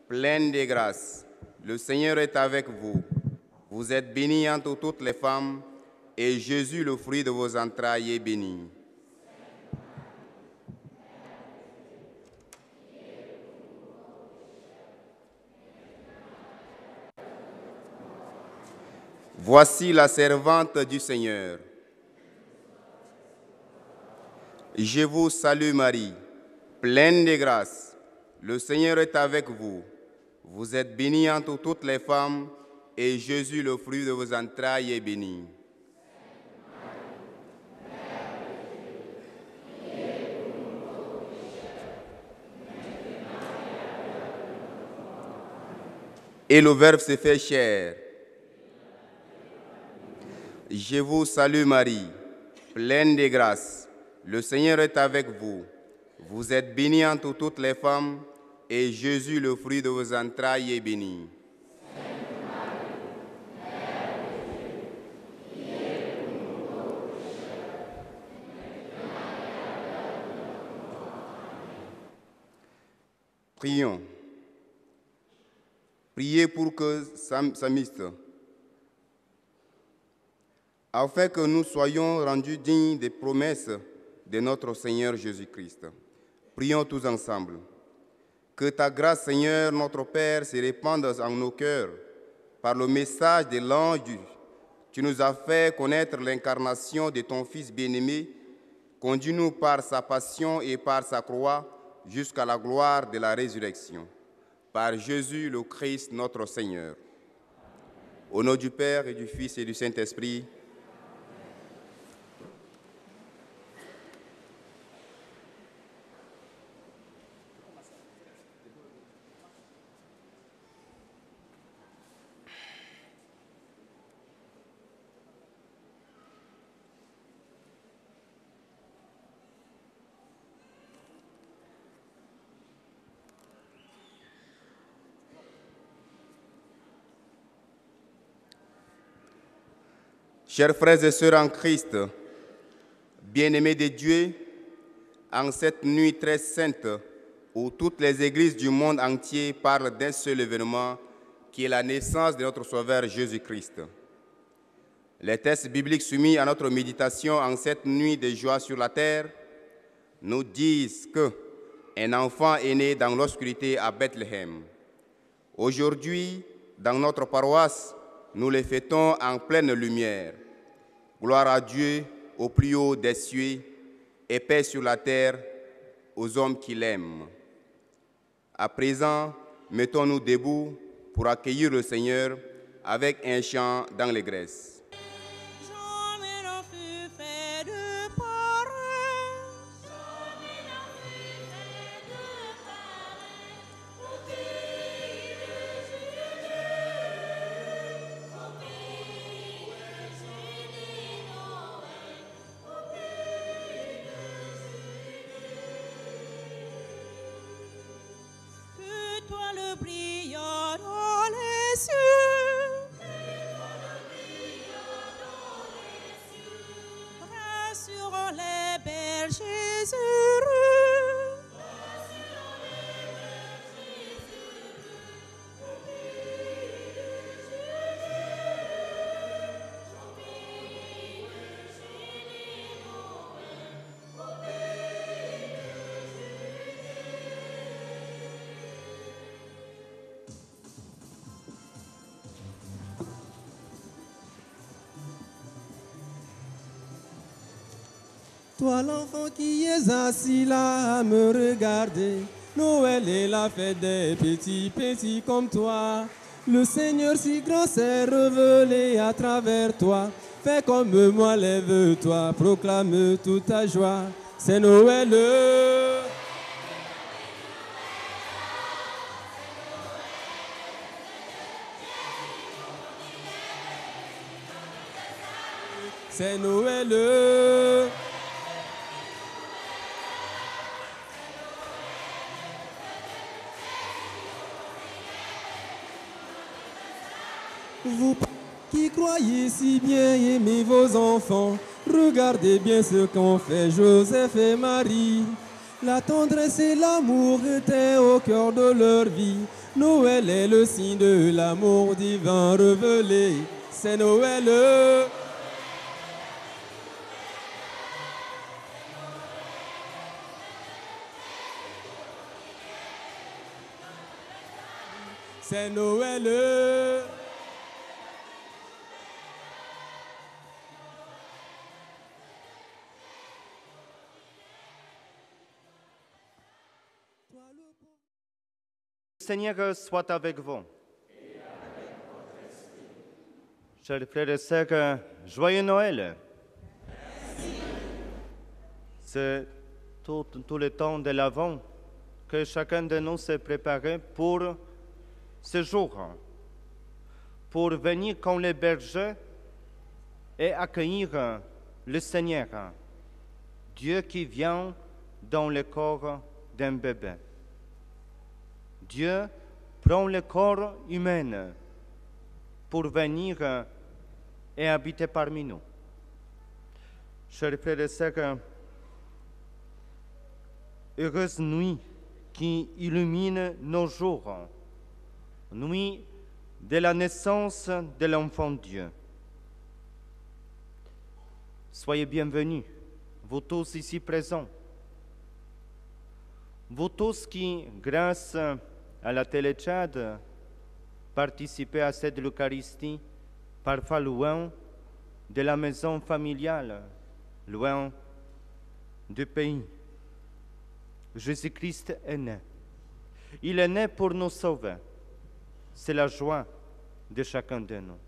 pleine de grâce. Le Seigneur est avec vous. Vous êtes bénie entre toutes les femmes, et Jésus, le fruit de vos entrailles, est béni. Voici la servante du Seigneur. Je vous salue Marie, pleine de grâce. Le Seigneur est avec vous. Vous êtes bénie entre toutes les femmes, et Jésus, le fruit de vos entrailles, est béni. Et le Verbe se fait chair. Je vous salue Marie, pleine de grâce. Le Seigneur est avec vous. Vous êtes bénie entre toutes les femmes, et Jésus, le fruit de vos entrailles, est béni. Prions. Priez pour que psalmiste, afin que nous soyons rendus dignes des promesses de notre Seigneur Jésus-Christ. Prions tous ensemble. Que ta grâce, Seigneur, notre Père, se répande en nos cœurs. Par le message de l'ange, tu nous as fait connaître l'incarnation de ton Fils bien-aimé. Conduis-nous par sa passion et par sa croix jusqu'à la gloire de la résurrection. Par Jésus le Christ, notre Seigneur. Au nom du Père et du Fils et du Saint-Esprit. Chers frères et sœurs en Christ, bien-aimés de Dieu, en cette nuit très sainte où toutes les églises du monde entier parlent d'un seul événement qui est la naissance de notre Sauveur Jésus-Christ. Les textes bibliques soumis à notre méditation en cette nuit de joie sur la terre nous disent qu'un enfant est né dans l'obscurité à Bethléem. Aujourd'hui, dans notre paroisse, nous le fêtons en pleine lumière. Gloire à Dieu au plus haut des cieux et paix sur la terre aux hommes qui l'aiment. À présent, mettons-nous debout pour accueillir le Seigneur avec un chant d'allégresse. Toi l'enfant qui es assis là à me regarder, Noël est la fête des petits comme toi. Le Seigneur si grand s'est révélé à travers toi. Fais comme moi, lève-toi, proclame toute ta joie. C'est Noël. C'est Noël. Vous qui croyez si bien aimer vos enfants, regardez bien ce qu'ont fait Joseph et Marie. La tendresse et l'amour étaient au cœur de leur vie. Noël est le signe de l'amour divin révélé. C'est Noël. C'est Noël. Le Seigneur soit avec vous. Chers frères et sœurs, joyeux Noël. C'est tout le temps de l'Avent que chacun de nous s'est préparé pour ce jour, pour venir comme les bergers et accueillir le Seigneur, Dieu qui vient dans le corps d'un bébé. Dieu prend le corps humain pour venir et habiter parmi nous. Chers frères et sœurs, heureuse nuit qui illumine nos jours, nuit de la naissance de l'enfant Dieu. Soyez bienvenus, vous tous ici présents, vous tous qui, grâce à la télé Tchad, participez à cette Eucharistie, parfois loin de la maison familiale, loin du pays. Jésus-Christ est né. Il est né pour nous sauver. C'est la joie de chacun de nous.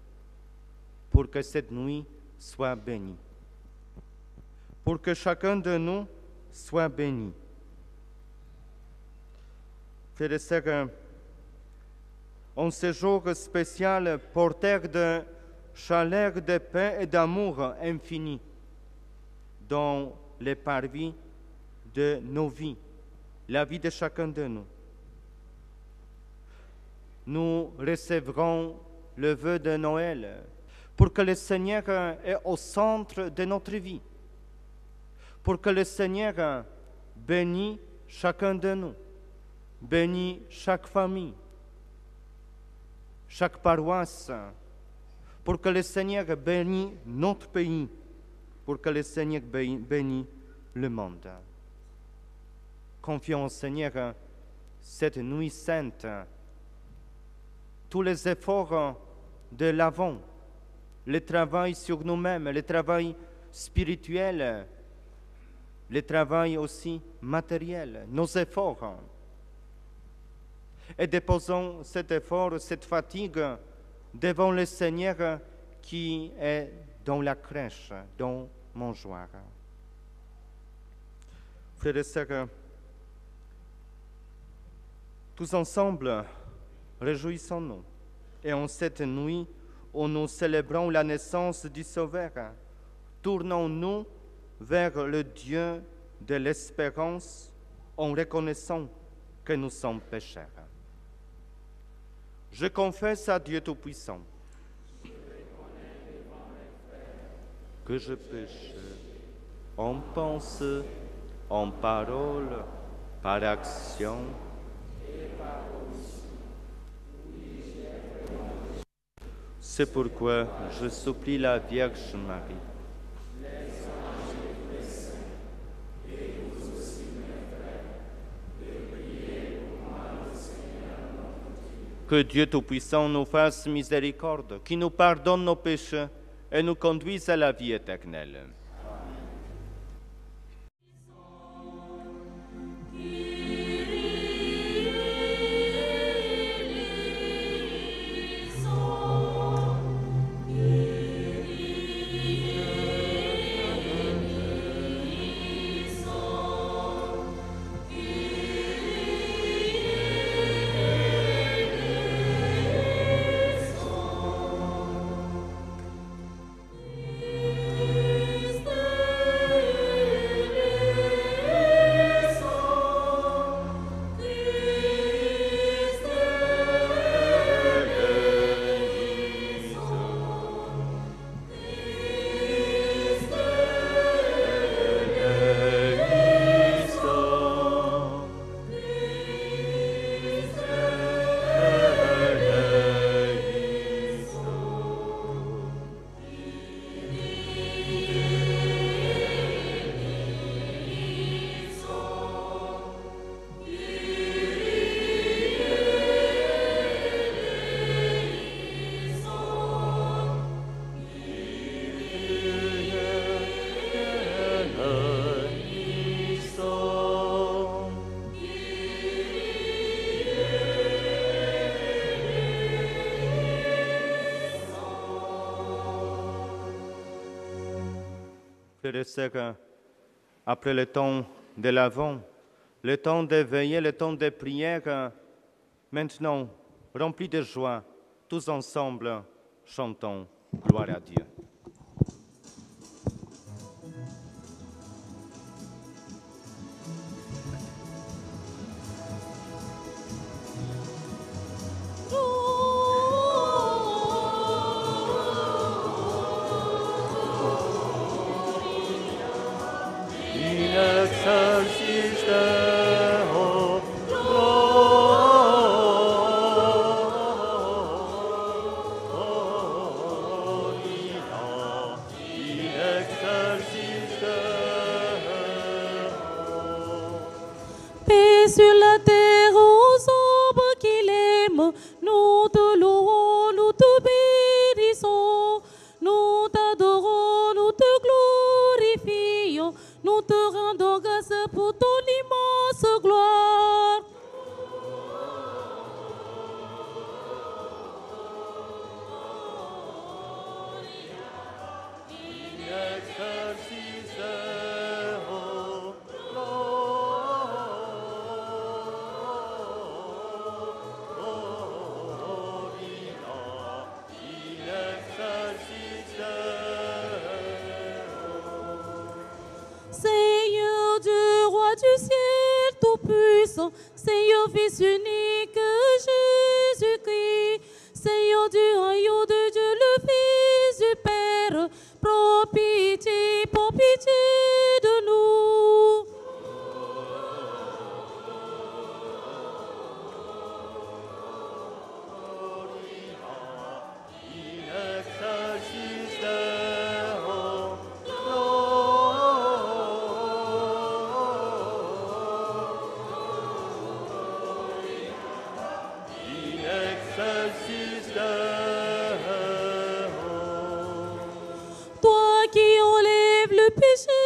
Pour que cette nuit soit bénie. Pour que chacun de nous soit béni. Frères et sœurs, en ce jour spécial, porteur de chaleur, de paix et d'amour infini dans les parvis de nos vies, la vie de chacun de nous. Nous recevrons le vœu de Noël pour que le Seigneur est au centre de notre vie, pour que le Seigneur bénisse chacun de nous, bénisse chaque famille, chaque paroisse, pour que le Seigneur bénisse notre pays, pour que le Seigneur bénisse le monde. Confions au Seigneur cette nuit sainte, tous les efforts de l'Avent, le travail sur nous-mêmes, le travail spirituel, le travail aussi matériel, nos efforts. Et déposons cet effort, cette fatigue devant le Seigneur qui est dans la crèche, dans mon joie. Frères et sœurs, tous ensemble, réjouissons-nous. Et en cette nuit où nous célébrons la naissance du Sauveur, tournons-nous vers le Dieu de l'espérance en reconnaissant que nous sommes pécheurs. Je confesse à Dieu Tout-Puissant que je péche en pensée, en parole, par action. C'est pourquoi je supplie la Vierge Marie, que Dieu Tout-Puissant nous fasse miséricorde, qui nous pardonne nos péchés et nous conduise à la vie éternelle. Frères et sœurs, après le temps de l'Avent, le temps de veiller, le temps de prière, maintenant, remplis de joie, tous ensemble, chantons gloire à Dieu. Paix sur la terre aux hommes qu'il aime, nous te louons, nous te bénissons, nous t'adorons, nous te glorifions, nous te rendons grâce pour ton immense gloire. Seigneur Dieu, roi du ciel tout-puissant, Seigneur Fils unique Jésus-Christ, Seigneur du royaume de Dieu, le Fils du Père, prends pitié de nous. Toi qui enlèves le péché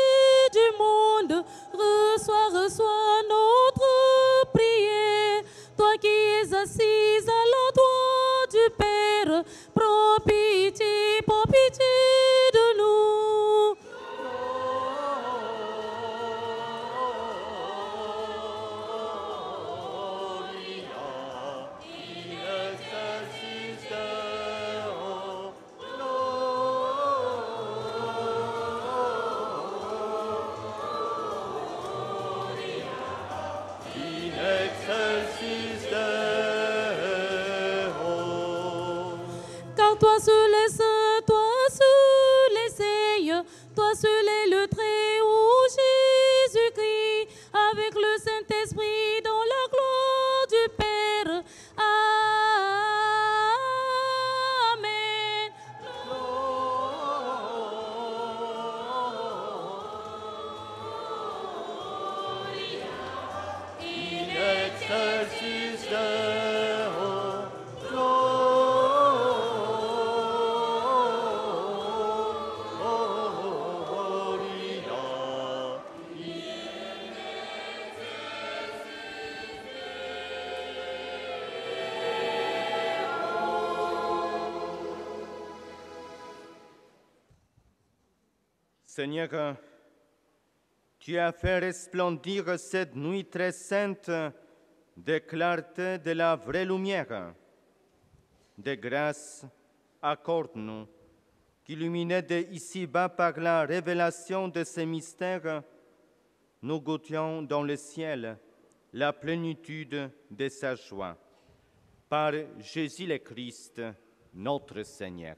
du monde, reçois notre prière. Toi qui es assise à l'endroit du Père, prends pitié de nous. Car toi seul est saint, toi seul est Seigneur, toi seul est le Très-Haut Jésus-Christ, avec le Saint-Esprit dans la gloire du Père. Amen. Seigneur, tu as fait resplendir cette nuit très sainte de clarté de la vraie lumière. De grâce, accorde-nous qu'illuminés de ici-bas par la révélation de ces mystères, nous goûtions dans le ciel la plénitude de sa joie. Par Jésus le Christ, notre Seigneur.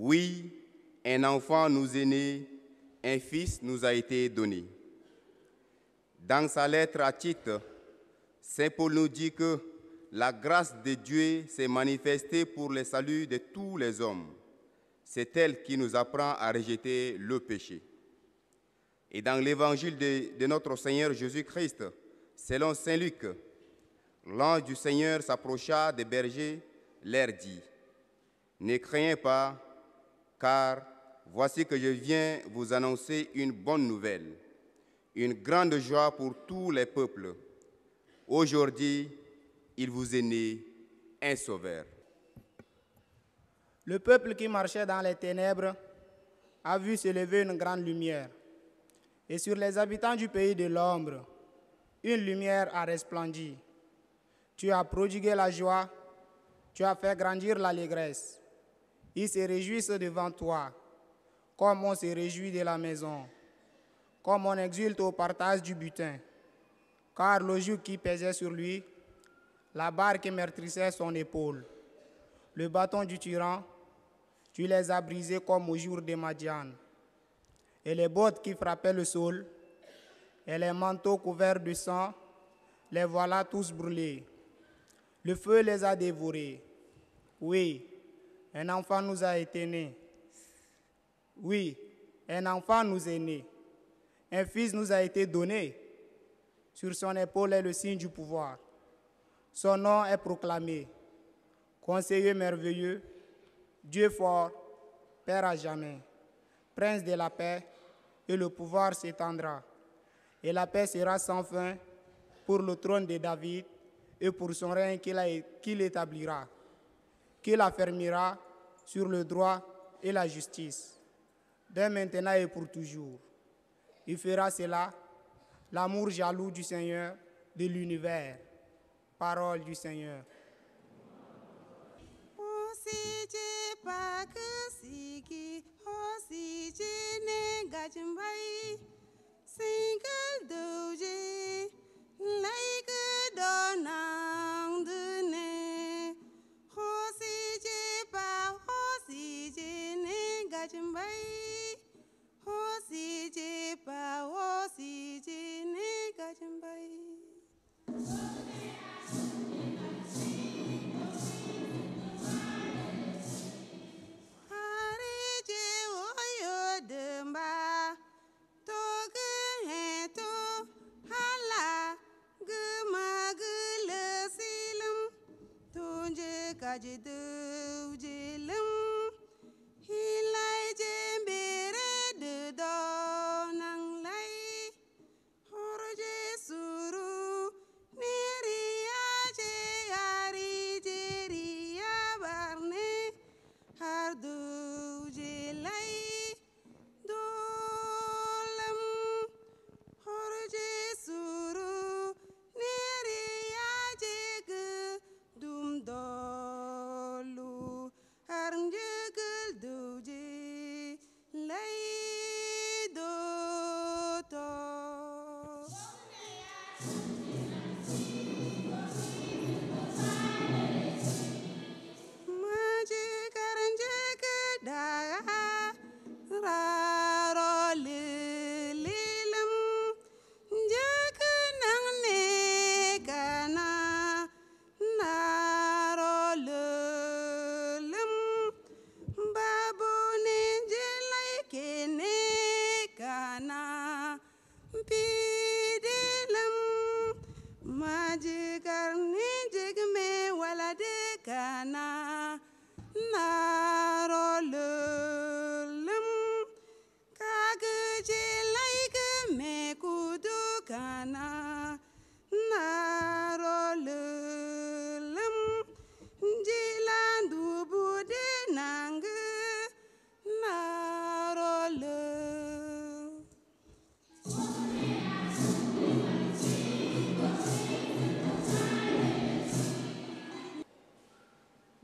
Oui, un enfant nous est né, un fils nous a été donné. Dans sa lettre à Tite, Saint Paul nous dit que la grâce de Dieu s'est manifestée pour le salut de tous les hommes. C'est elle qui nous apprend à rejeter le péché. Et dans l'évangile de notre Seigneur Jésus-Christ, selon Saint Luc, l'ange du Seigneur s'approcha des bergers, leur dit, « Ne craignez pas, car voici que je viens vous annoncer une bonne nouvelle, une grande joie pour tous les peuples. Aujourd'hui, il vous est né un sauveur. » Le peuple qui marchait dans les ténèbres a vu se lever une grande lumière. Et sur les habitants du pays de l'ombre, une lumière a resplendi. Tu as prodigué la joie, tu as fait grandir l'allégresse. Ils se réjouissent devant toi, comme on se réjouit de la maison, comme on exulte au partage du butin. Car le joug qui pesait sur lui, la barre qui meurtrissait son épaule, le bâton du tyran, tu les as brisés comme au jour de Madian. Et les bottes qui frappaient le sol, et les manteaux couverts de sang, les voilà tous brûlés. Le feu les a dévorés. Oui, un enfant nous a été né. Oui, un enfant nous est né. Un fils nous a été donné. Sur son épaule est le signe du pouvoir. Son nom est proclamé. Conseiller merveilleux, Dieu fort, Père à jamais, Prince de la paix, et le pouvoir s'étendra. Et la paix sera sans fin pour le trône de David et pour son règne qu'il établira, qu'il affermira sur le droit et la justice, dès maintenant et pour toujours. Il fera cela, l'amour jaloux du Seigneur de l'univers. Parole du Seigneur.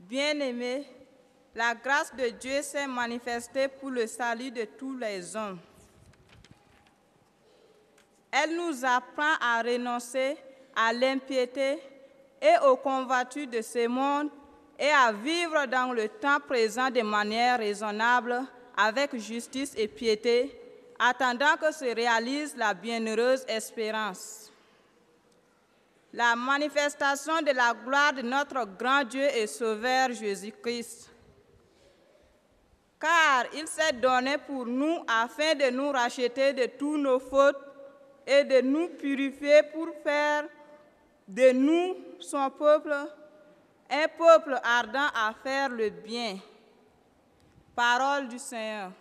Bien-aimés, la grâce de Dieu s'est manifestée pour le salut de tous les hommes. Elle nous apprend à renoncer à l'impiété et aux convoitises de ce monde et à vivre dans le temps présent de manière raisonnable, avec justice et piété, attendant que se réalise la bienheureuse espérance. La manifestation de la gloire de notre grand Dieu et Sauveur Jésus-Christ. Car il s'est donné pour nous afin de nous racheter de tous nos fautes et de nous purifier pour faire de nous, son peuple, un peuple ardent à faire le bien. Parole du Seigneur.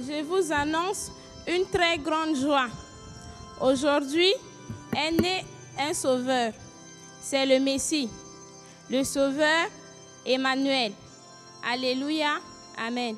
Je vous annonce une très grande joie. Aujourd'hui est né un sauveur. C'est le Messie, le Sauveur Emmanuel. Alléluia. Amen.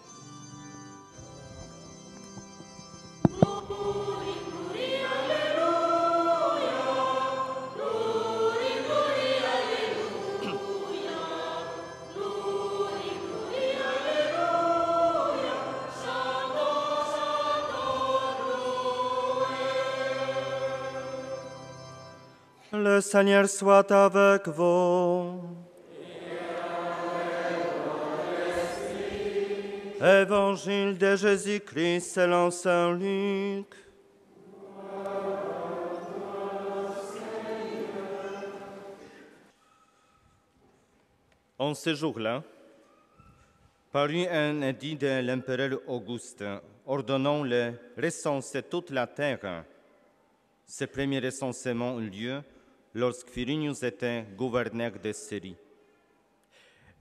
Le Seigneur soit avec vous. Évangile de Jésus-Christ selon saint Luc. En ce jour-là, parut un édit de l'empereur Auguste ordonnant de recenser toute la terre. Ce premier recensement eut lieu lorsque Quirinius était gouverneur de Syrie.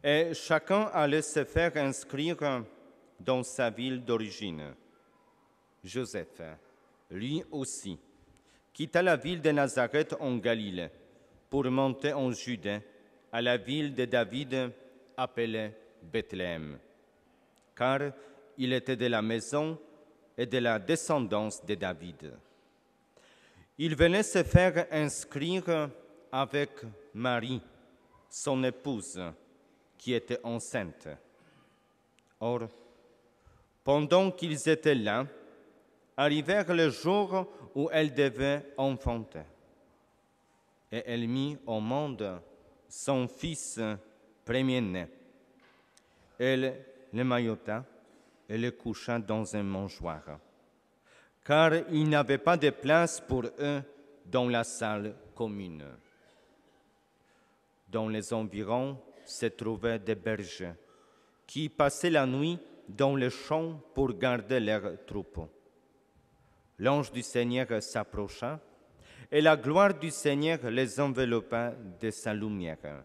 Et chacun allait se faire inscrire dans sa ville d'origine. Joseph, lui aussi, quitta la ville de Nazareth en Galilée pour monter en Judée, à la ville de David appelée Bethléem, car il était de la maison et de la descendance de David. Il venait se faire inscrire avec Marie, son épouse, qui était enceinte. Or, pendant qu'ils étaient là, arrivèrent le jour où elle devait enfanter. Et elle mit au monde son fils premier-né. Elle le maillota et le coucha dans un mangeoire, car il n'y avait pas de place pour eux dans la salle commune. Dans les environs se trouvaient des bergers qui passaient la nuit dans les champs pour garder leurs troupeaux. L'ange du Seigneur s'approcha et la gloire du Seigneur les enveloppa de sa lumière.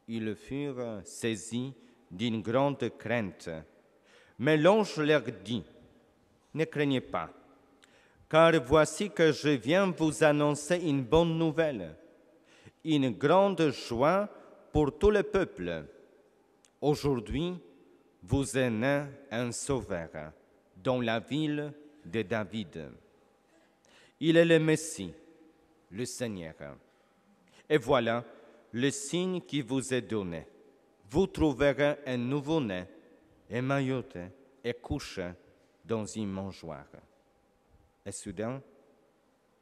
Ils furent saisis d'une grande crainte. Mais l'ange leur dit: ne craignez pas, car voici que je viens vous annoncer une bonne nouvelle, une grande joie pour tout le peuple. Aujourd'hui, vous est né un sauveur dans la ville de David. Il est le Messie, le Seigneur. Et voilà le signe qui vous est donné. Vous trouverez un nouveau-né, émailloté et couché dans une mangeoire. Et soudain,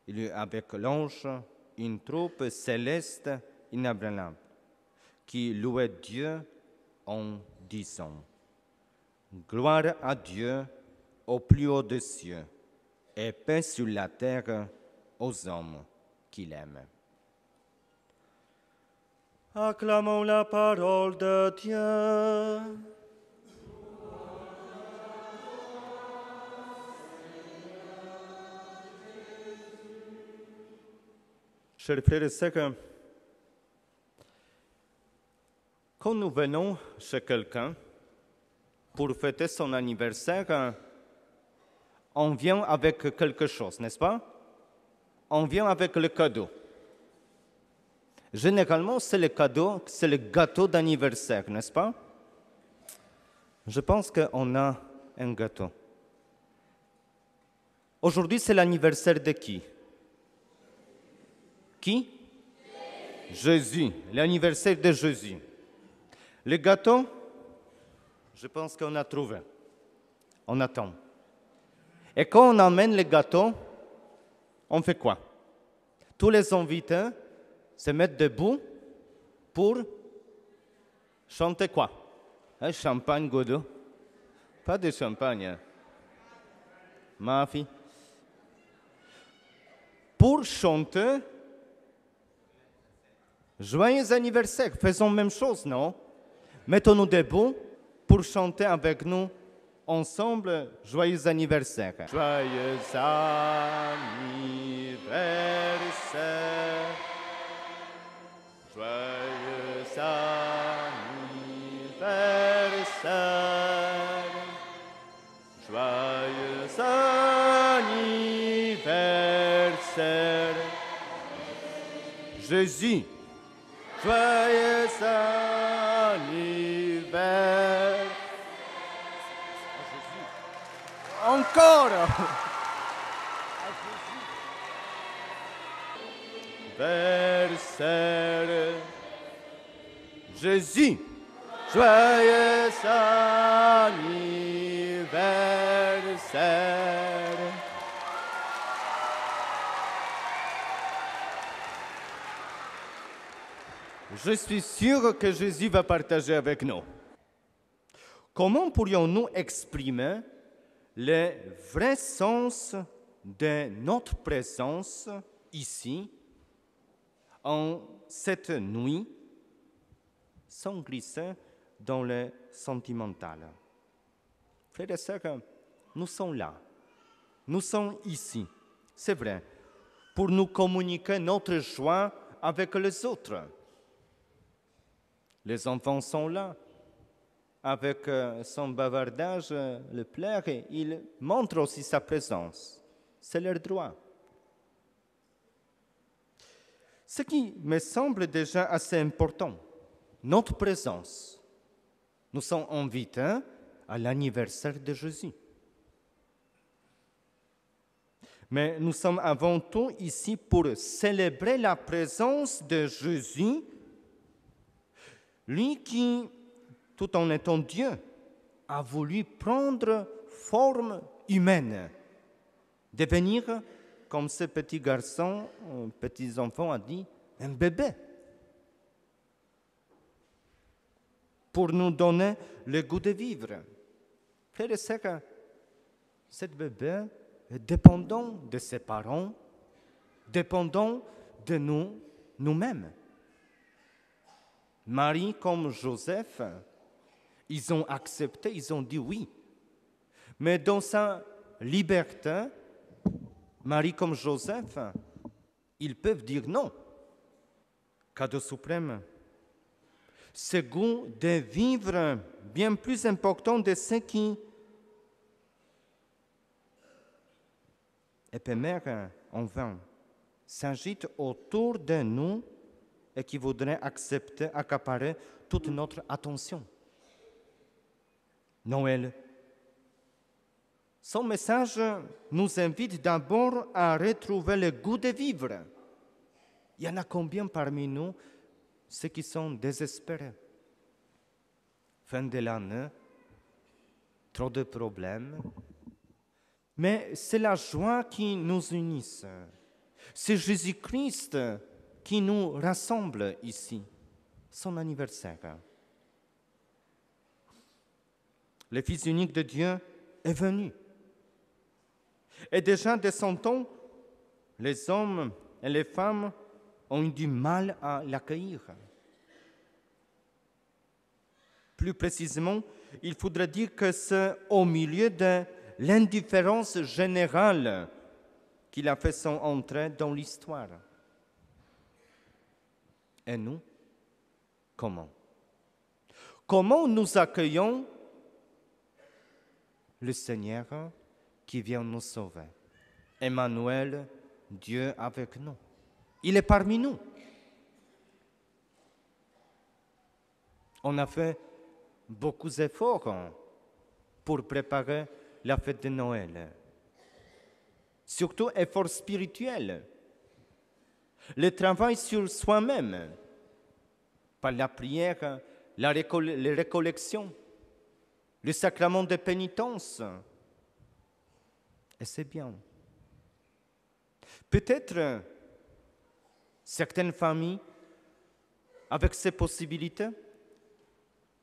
il y eut avec l'ange une troupe céleste inébranlable qui louait Dieu en disant: gloire à Dieu au plus haut des cieux et paix sur la terre aux hommes qu'il aime. Acclamons la parole de Dieu. Chers frères et sœurs, quand nous venons chez quelqu'un pour fêter son anniversaire, on vient avec quelque chose, n'est-ce pas? On vient avec le cadeau. Généralement, c'est le cadeau, c'est le gâteau d'anniversaire, n'est-ce pas? Je pense qu'on a un gâteau. Aujourd'hui, c'est l'anniversaire de qui? Qui? Jésus, l'anniversaire de Jésus. Le gâteau, je pense qu'on a trouvé. On attend. Et quand on amène le gâteau, on fait quoi? Tous les invités se mettent debout pour chanter quoi? Un champagne, Godot? Pas de champagne. Ma fille. Pour chanter joyeux anniversaire. Faisons la même chose, non? Mettons-nous debout pour chanter avec nous ensemble joyeux anniversaire. Joyeux anniversaire. Joyeux anniversaire. Joyeux anniversaire. Jésus. Joyeux anniversaire. Encore. Anniversaire. Jésus. Joyeux anniversaire. Je suis sûr que Jésus va partager avec nous. Comment pourrions-nous exprimer le vrai sens de notre présence ici, en cette nuit, sans glisser dans le sentimental? Frères et sœurs, nous sommes là, nous sommes ici, c'est vrai, pour nous communiquer notre joie avec les autres. Les enfants sont là. Avec son bavardage, le père, il montre aussi sa présence. C'est leur droit. Ce qui me semble déjà assez important, notre présence. Nous sommes invités à l'anniversaire de Jésus. Mais nous sommes avant tout ici pour célébrer la présence de Jésus, lui qui, tout en étant Dieu, a voulu prendre forme humaine, devenir, comme ce petit garçon, petit enfant a dit, un bébé, pour nous donner le goût de vivre. Frères et sœurs, ce bébé est dépendant de ses parents, dépendant de nous-mêmes. Marie comme Joseph, ils ont accepté, ils ont dit oui. Mais dans sa liberté, Marie comme Joseph, ils peuvent dire non. Cadeau suprême. Ce goût de vivre bien plus important de ce qui éphémère en vain s'agite autour de nous et qui voudrait accaparer toute notre attention. Noël. Son message nous invite d'abord à retrouver le goût de vivre. Il y en a combien parmi nous, ceux qui sont désespérés? Fin de l'année, trop de problèmes. Mais c'est la joie qui nous unit. C'est Jésus-Christ qui nous rassemble ici, son anniversaire. Le Fils unique de Dieu est venu. Et déjà de son temps, les hommes et les femmes ont eu du mal à l'accueillir. Plus précisément, il faudrait dire que c'est au milieu de l'indifférence générale qu'il a fait son entrée dans l'histoire. Et nous, comment? Comment nous accueillons le Seigneur qui vient nous sauver. Emmanuel, Dieu avec nous. Il est parmi nous. On a fait beaucoup d'efforts pour préparer la fête de Noël. Surtout efforts spirituels. Le travail sur soi-même, par la prière, les récollections, le sacrement de pénitence. Et c'est bien. Peut-être certaines familles, avec ces possibilités,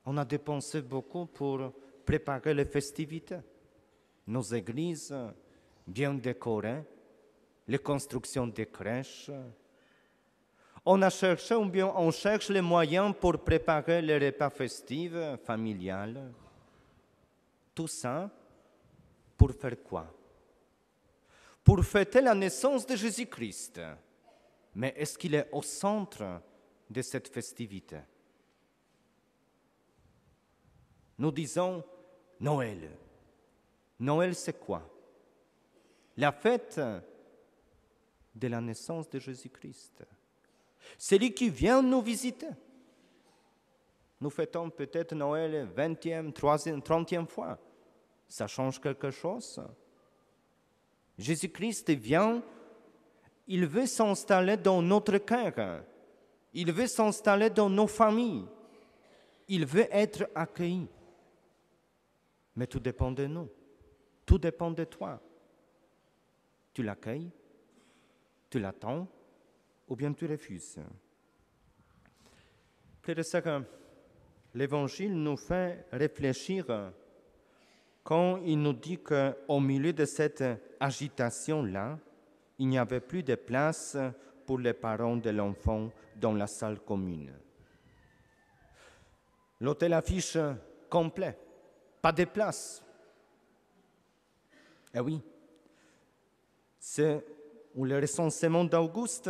on a dépensé beaucoup pour préparer les festivités. Nos églises bien décorées, les constructions des crèches. On a cherché, ou bien on cherche les moyens pour préparer les repas festifs, familiales. Tout ça, pour faire quoi? Pour fêter la naissance de Jésus-Christ. Mais est-ce qu'il est au centre de cette festivité? Nous disons Noël. Noël, c'est quoi? La fête de la naissance de Jésus-Christ. C'est lui qui vient nous visiter. Nous fêtons peut-être Noël 20e, 30e fois. Ça change quelque chose? Jésus-Christ vient, il veut s'installer dans notre cœur. Il veut s'installer dans nos familles. Il veut être accueilli. Mais tout dépend de nous. Tout dépend de toi. Tu l'accueilles, tu l'attends, ou bien tu refuses. Frères et sœurs, l'Évangile nous fait réfléchir quand il nous dit qu'au milieu de cette agitation-là, il n'y avait plus de place pour les parents de l'enfant dans la salle commune. L'hôtel affiche complet, pas de place. Eh oui, c'est ou le recensement d'Auguste,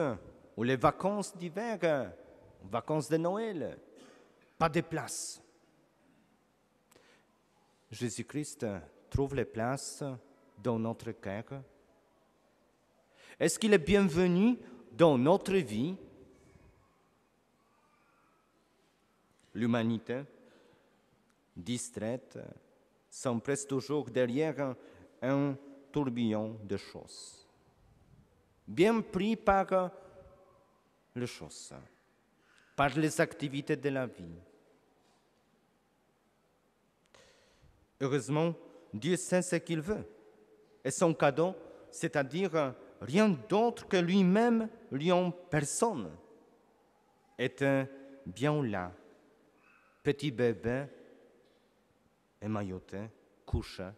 ou les vacances d'hiver, vacances de Noël, pas de place. Jésus-Christ trouve les places dans notre cœur. Est-ce qu'il est bienvenu dans notre vie? L'humanité, distraite, s'empresse toujours derrière un tourbillon de choses. Bien pris par les choses, par les activités de la vie. Heureusement, Dieu sait ce qu'il veut. Et son cadeau, c'est-à-dire rien d'autre que lui-même, lui en personne, était bien là, petit bébé, émailloté, couché,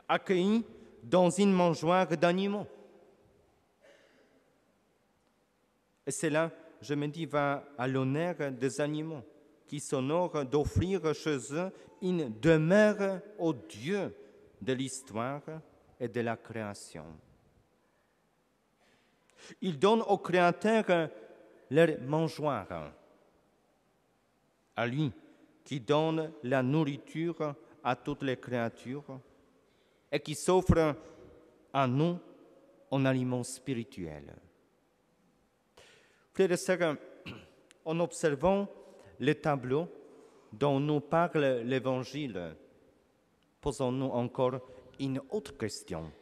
accueilli dans une mangeoire d'animaux. Et cela, je me dis, va à l'honneur des animaux qui s'honorent d'offrir chez eux une demeure au Dieu de l'histoire et de la création. Ils donnent au Créateur leur mangeoire, à lui qui donne la nourriture à toutes les créatures et qui s'offre à nous en aliment spirituel. Frères et sœurs, en observant les tableaux dont nous parle l'Évangile, posons-nous encore une autre question.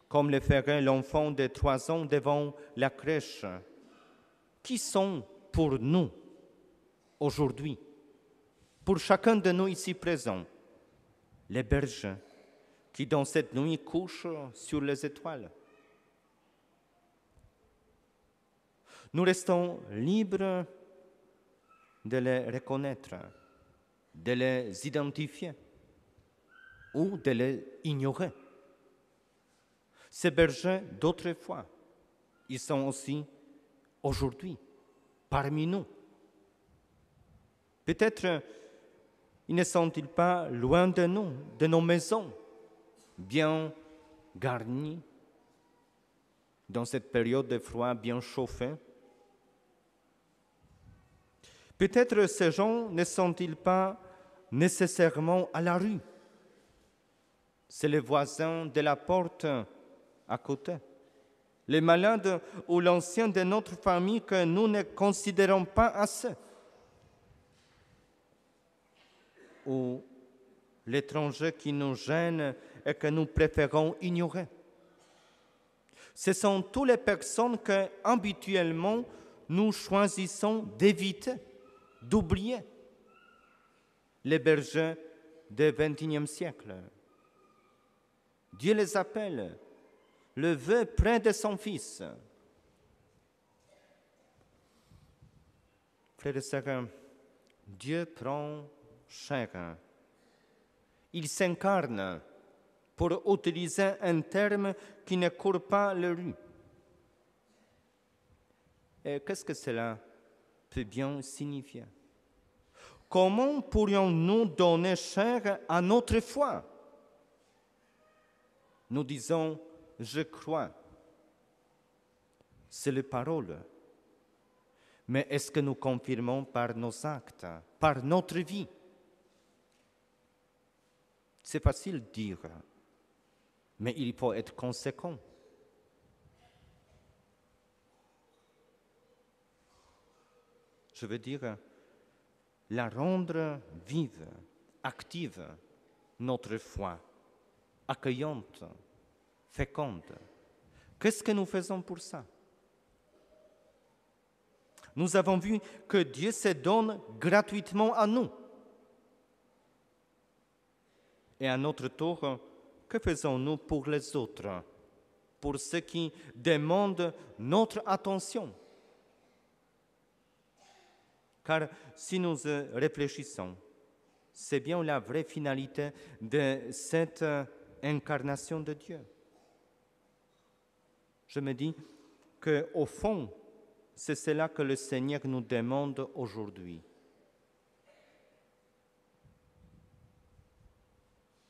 Comme le ferait l'enfant de 3 ans devant la crèche, qui sont pour nous aujourd'hui, pour chacun de nous ici présents, les bergers qui dans cette nuit couchent sur les étoiles? Nous restons libres de les reconnaître, de les identifier ou de les ignorer. Ces bergers d'autrefois, ils sont aussi aujourd'hui parmi nous. Peut-être ils ne sont-ils pas loin de nous, de nos maisons, bien garnies, dans cette période de froid bien chauffée. Peut-être ces gens ne sont-ils pas nécessairement à la rue, C'est les voisins de la porte à côté, les malades ou l'ancien de notre famille que nous ne considérons pas assez, ou l'étranger qui nous gêne et que nous préférons ignorer. Ce sont toutes les personnes que, habituellement, nous choisissons d'éviter, d'oublier. Les bergers du XXIe siècle. Dieu les appelle, le veut près de son Fils. Frères et sœurs, Dieu prend chair. Il s'incarne, pour utiliser un terme qui ne court pas les rues. Et qu'est-ce que cela peut bien signifier? Comment pourrions-nous donner chair à notre foi? Nous disons « je crois ». C'est les paroles. Mais est-ce que nous confirmons par nos actes, par notre vie? C'est facile de dire, mais il faut être conséquent. Je veux dire, la rendre vive, active, notre foi, accueillante, féconde. Qu'est-ce que nous faisons pour ça? Nous avons vu que Dieu se donne gratuitement à nous. Et à notre tour, que faisons-nous pour les autres, pour ceux qui demandent notre attention? Car si nous réfléchissons, c'est bien la vraie finalité de cette incarnation de Dieu. Je me dis qu'au fond, c'est cela que le Seigneur nous demande aujourd'hui.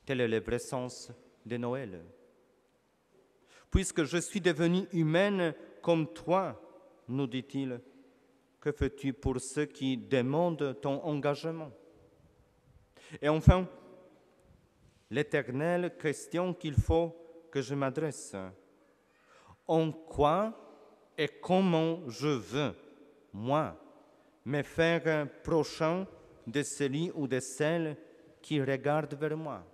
Tel est le vrai sens de Noël. Puisque je suis devenue humaine comme toi, nous dit-il, que fais-tu pour ceux qui demandent ton engagement? Et enfin, l'éternelle question qu'il faut que je m'adresse. En quoi et comment je veux, moi, me faire prochain de celui ou de celle qui regarde vers moi?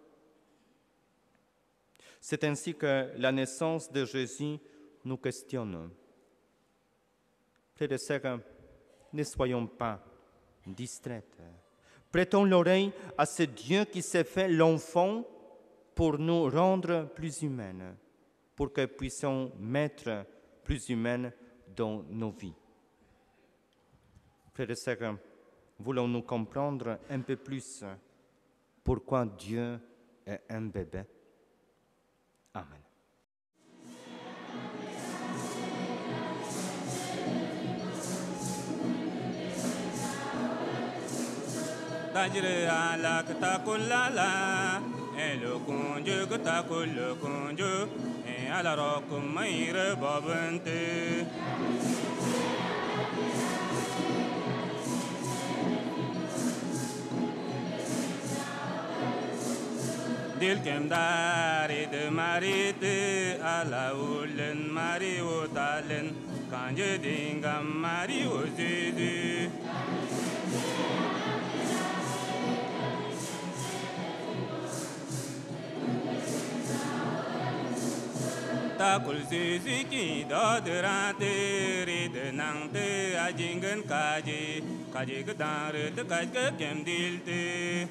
C'est ainsi que la naissance de Jésus nous questionne. Frères et sœurs, ne soyons pas distraites. Prêtons l'oreille à ce Dieu qui s'est fait l'enfant pour nous rendre plus humaines, pour que nous puissions mettre plus humaines dans nos vies. Frères et sœurs, voulons-nous comprendre un peu plus pourquoi Dieu est un bébé? Amen. Tajre ala katakulala, elo kunju katakul kunju, ala rokum maire babante. Dil kem dari de marite ala ulen mari utalen, kanje dingam mari uzidu. Takul sisi dodrate rid nangte ajingen kaji gedare de kaj kem dilte.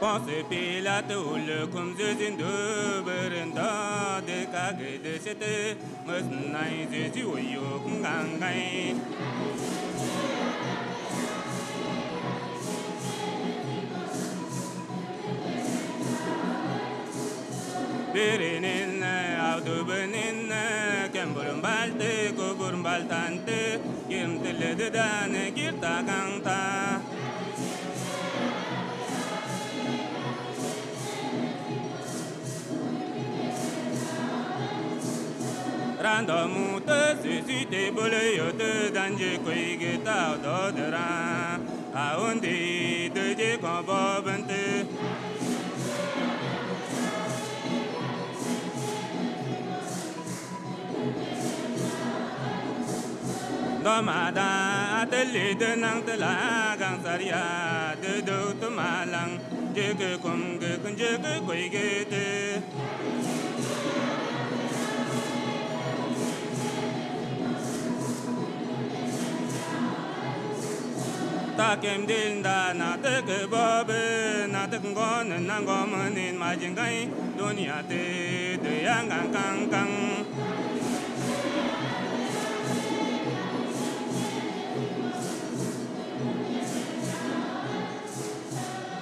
Pense pilatul cum zizin duberenda de kage de sete mesnai zizi uyuk ngangai. Birinin avdubenin kemburum balte kuburum baltante girmtile de dane girta kanta. Tanda muta susite bole yote danje koige ta dodera. Aondi de je konbobente. Domada ateli de nang tela gang saria de do to malang je ke kum ge kun je ke koi ge te ta kem din da na te ke bobe na te ngon na ngom nin ma jing gai dunia te de yang gang kang kang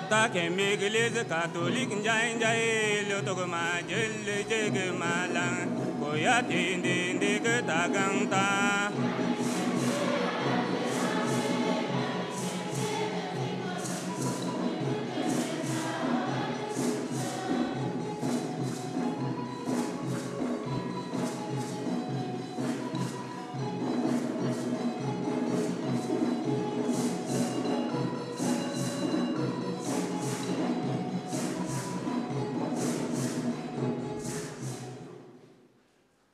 ta kem église catholique njai njai le to ma jel je ke malang ko ya tin din de ke ta gang ta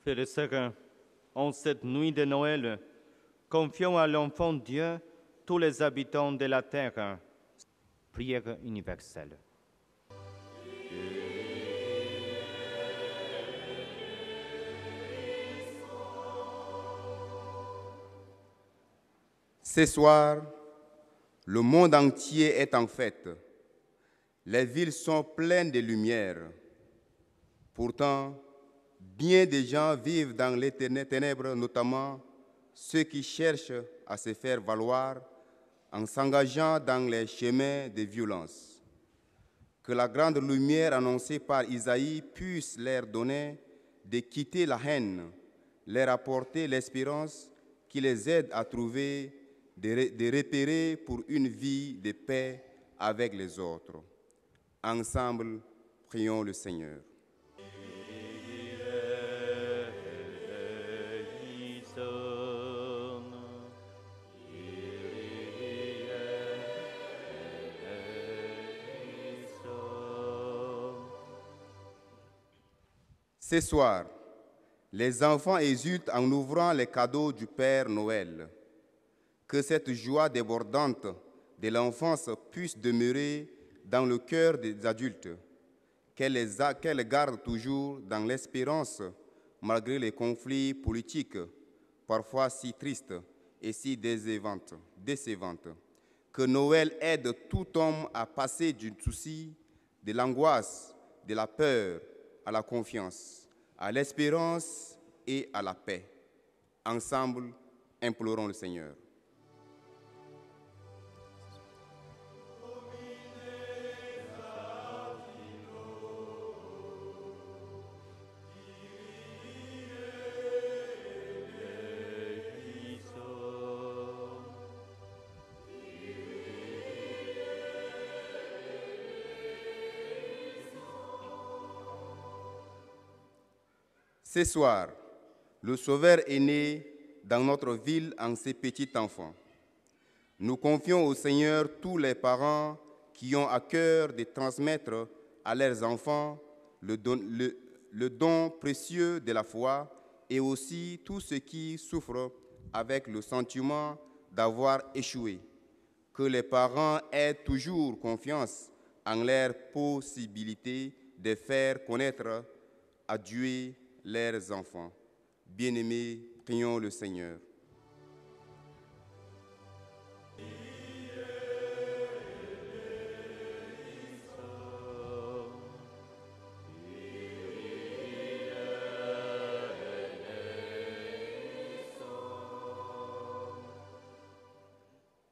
Frères et sœurs, en cette nuit de Noël, confions à l'enfant Dieu tous les habitants de la terre. Prière universelle. Ce soir, le monde entier est en fête. Les villes sont pleines de lumière. Pourtant, bien des gens vivent dans les ténèbres, notamment ceux qui cherchent à se faire valoir en s'engageant dans les chemins de violence. Que la grande lumière annoncée par Isaïe puisse leur donner de quitter la haine, leur apporter l'espérance qui les aide à trouver des repères pour une vie de paix avec les autres. Ensemble, prions le Seigneur. Ce soir, les enfants exultent en ouvrant les cadeaux du Père Noël. Que cette joie débordante de l'enfance puisse demeurer dans le cœur des adultes, qu'elle les garde toujours dans l'espérance malgré les conflits politiques, parfois si tristes et si décevantes. Que Noël aide tout homme à passer du souci, de l'angoisse, de la peur, à la confiance, à l'espérance et à la paix. Ensemble, implorons le Seigneur. Ce soir, le Sauveur est né dans notre ville en ses petits enfants. Nous confions au Seigneur tous les parents qui ont à cœur de transmettre à leurs enfants le don précieux de la foi et aussi tous ceux qui souffrent avec le sentiment d'avoir échoué. Que les parents aient toujours confiance en leur possibilité de faire connaître à Dieu leurs enfants. Bien-aimés, prions le Seigneur.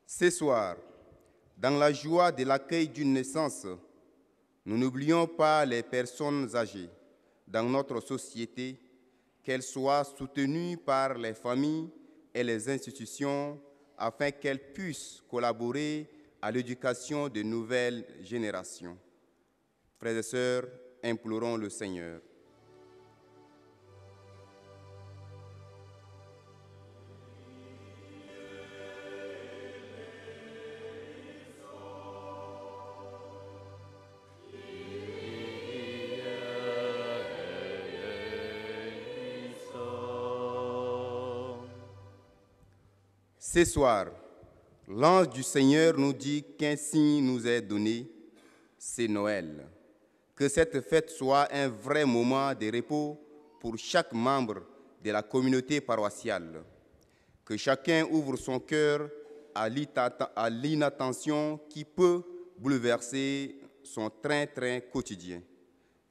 Ce soir, dans la joie de l'accueil d'une naissance, nous n'oublions pas les personnes âgées dans notre société, qu'elles soient soutenues par les familles et les institutions afin qu'elles puissent collaborer à l'éducation de nouvelles générations. Frères et sœurs, implorons le Seigneur. Ce soir, l'ange du Seigneur nous dit qu'un signe nous est donné, c'est Noël. Que cette fête soit un vrai moment de repos pour chaque membre de la communauté paroissiale. Que chacun ouvre son cœur à l'inattention qui peut bouleverser son train-train quotidien.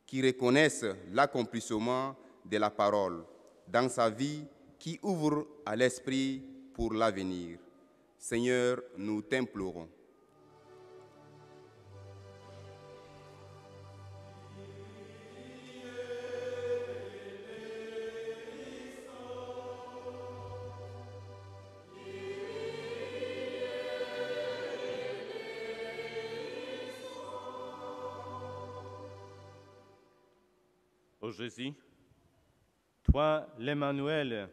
Qui reconnaisse l'accomplissement de la parole dans sa vie, qui ouvre à l'esprit pour l'avenir. Seigneur, nous t'implorons. Ô Jésus, toi, l'Emmanuel,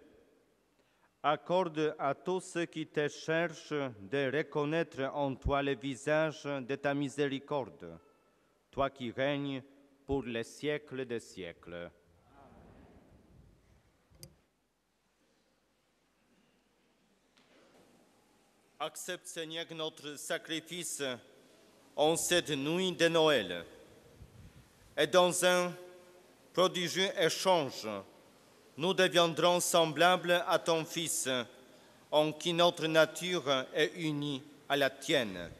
accorde à tous ceux qui te cherchent de reconnaître en toi le visage de ta miséricorde, toi qui règnes pour les siècles des siècles. Accepte, Seigneur, notre sacrifice en cette nuit de Noël et dans un prodigieux échange, nous deviendrons semblables à ton Fils, en qui notre nature est unie à la tienne,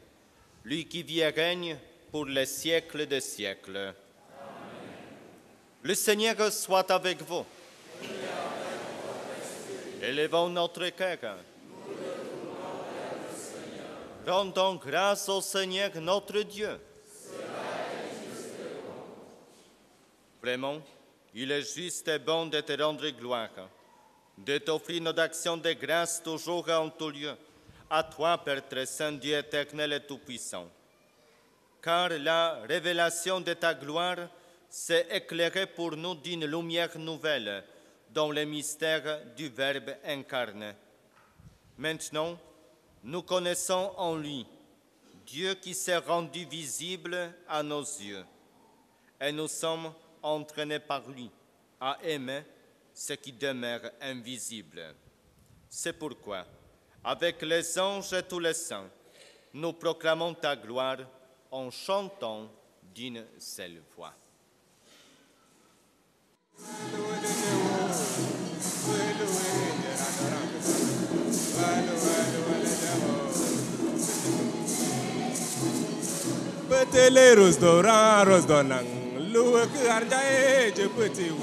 lui qui vit et règne pour les siècles des siècles. Amen. Le Seigneur soit avec vous. Élevons notre cœur. Rendons grâce au Seigneur notre Dieu. Vraiment, il est juste et bon de te rendre gloire, de t'offrir nos actions de grâce toujours en tout lieu, à toi, Père très saint, Dieu éternel et tout-puissant. Car la révélation de ta gloire s'est éclairée pour nous d'une lumière nouvelle dans le mystère du Verbe incarné. Maintenant, nous connaissons en lui Dieu qui s'est rendu visible à nos yeux, et nous sommes entraînés par lui à aimer ce qui demeure invisible. C'est pourquoi, avec les anges et tous les saints, nous proclamons ta gloire en chantant d'une seule voix. Petele rosdonang, loué que arjae je petit ou,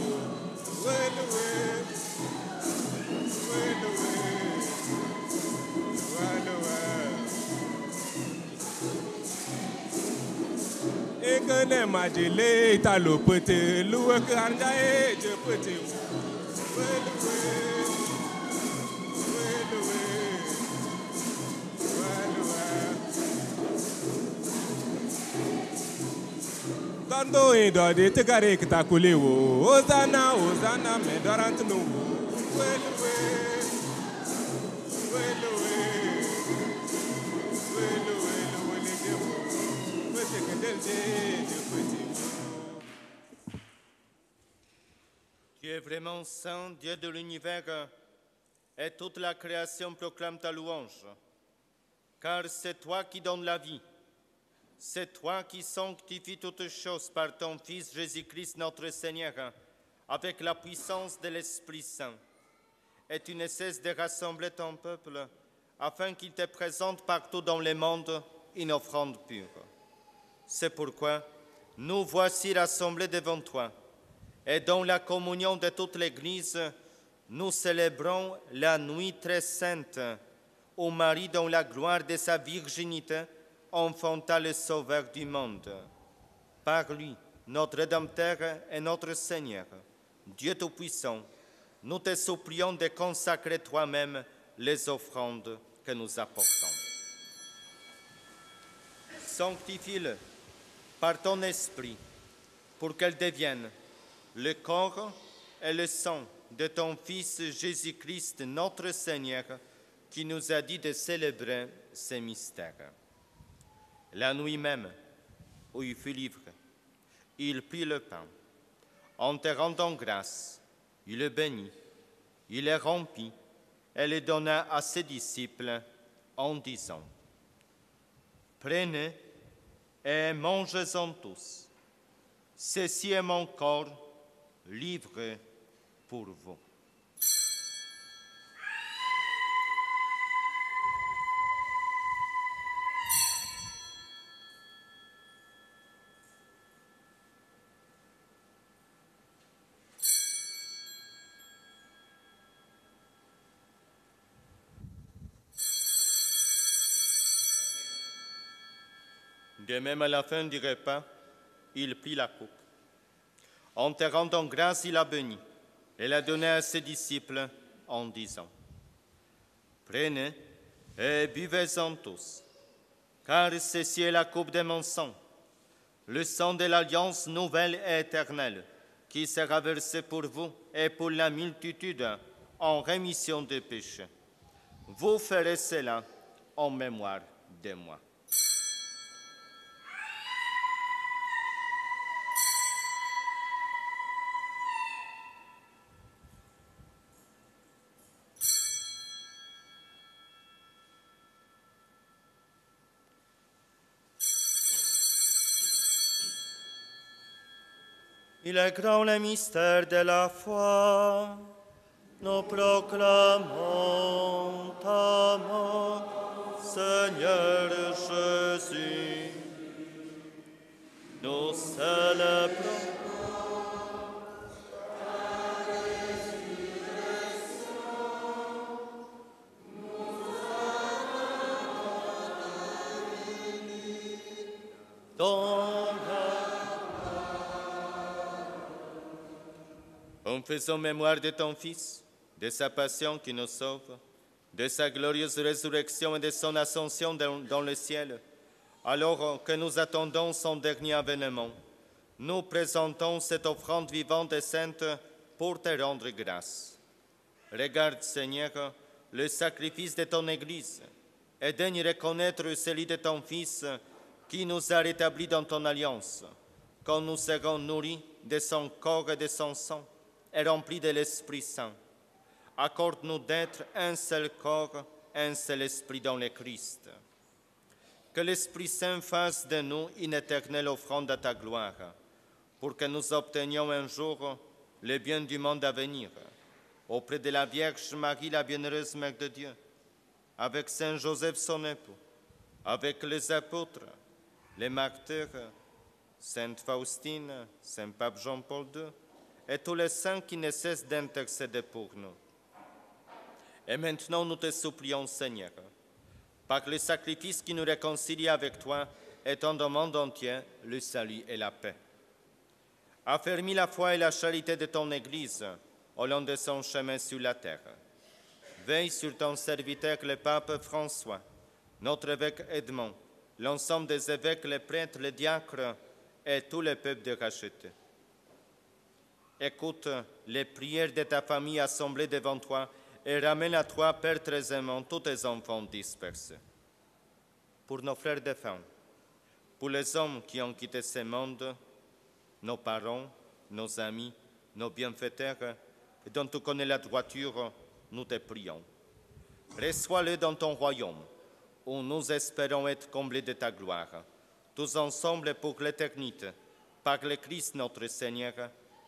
et que ne m'a gelé talo petit, loué que arjae je petit ou. Dando e do de te gare que ta coulé o Hosanna Hosanna me dorant no Tu es vraiment saint, Dieu de l'univers, et toute la création proclame ta louange, car c'est toi qui donnes la vie. C'est toi qui sanctifies toutes choses par ton Fils Jésus-Christ notre Seigneur, avec la puissance de l'Esprit Saint. Et tu ne cesses de rassembler ton peuple, afin qu'il te présente partout dans le monde une offrande pure. C'est pourquoi nous voici rassemblés devant toi, et dans la communion de toute l'Église, nous célébrons la nuit très sainte, où Marie, dans la gloire de sa virginité, enfanta le Sauveur du monde. Par lui, notre Rédempteur et notre Seigneur, Dieu Tout-Puissant, nous te supplions de consacrer toi-même les offrandes que nous apportons. Sanctifie-le par ton esprit pour qu'elles deviennent le corps et le sang de ton Fils Jésus-Christ, notre Seigneur, qui nous a dit de célébrer ces mystères. La nuit même, où il fut livré, il prit le pain. En te rendant grâce, il le bénit, il le rompit et les donna à ses disciples en disant, « Prenez et mangez-en tous. Ceci est mon corps livré pour vous. » De même, à la fin du repas, il prit la coupe. En te rendant grâce, il la bénit et la donna à ses disciples en disant, « Prenez et buvez-en tous, car ceci est la coupe de mon sang, le sang de l'alliance nouvelle et éternelle, qui sera versé pour vous et pour la multitude en rémission des péchés. Vous ferez cela en mémoire de moi. » Il est grand le mystère de la foi. Nous proclamons ta mort, Seigneur Jésus. Nous célébrons ta résurrection. En faisant mémoire de ton Fils, de sa passion qui nous sauve, de sa glorieuse résurrection et de son ascension dans le ciel, alors que nous attendons son dernier avènement, nous présentons cette offrande vivante et sainte pour te rendre grâce. Regarde, Seigneur, le sacrifice de ton Église et daigne reconnaître celui de ton Fils qui nous a rétablis dans ton alliance, quand nous serons nourris de son corps et de son sang et remplis de l'Esprit Saint. Accorde-nous d'être un seul corps, un seul esprit dans le Christ. Que l'Esprit Saint fasse de nous une éternelle offrande à ta gloire, pour que nous obtenions un jour le bien du monde à venir, auprès de la Vierge Marie, la bienheureuse Mère de Dieu, avec Saint Joseph son époux, avec les apôtres, les martyrs, Sainte Faustine, Saint Pape Jean-Paul II, et tous les saints qui ne cessent d'intercéder pour nous. Et maintenant, nous te supplions, Seigneur, par le sacrifice qui nous réconcilie avec toi, étends au monde entier le salut et la paix. Affermis la foi et la charité de ton Église au long de son chemin sur la terre. Veille sur ton serviteur, le pape François, notre évêque Edmond, l'ensemble des évêques, les prêtres, les diacres et tout le peuple de racheté. Écoute les prières de ta famille assemblée devant toi et ramène à toi, Père très aimant, tous tes enfants dispersés. Pour nos frères défunts, pour les hommes qui ont quitté ce monde, nos parents, nos amis, nos bienfaiteurs, et dont tu connais la droiture, nous te prions. Reçois-les dans ton royaume, où nous espérons être comblés de ta gloire, tous ensemble pour l'éternité, par le Christ notre Seigneur,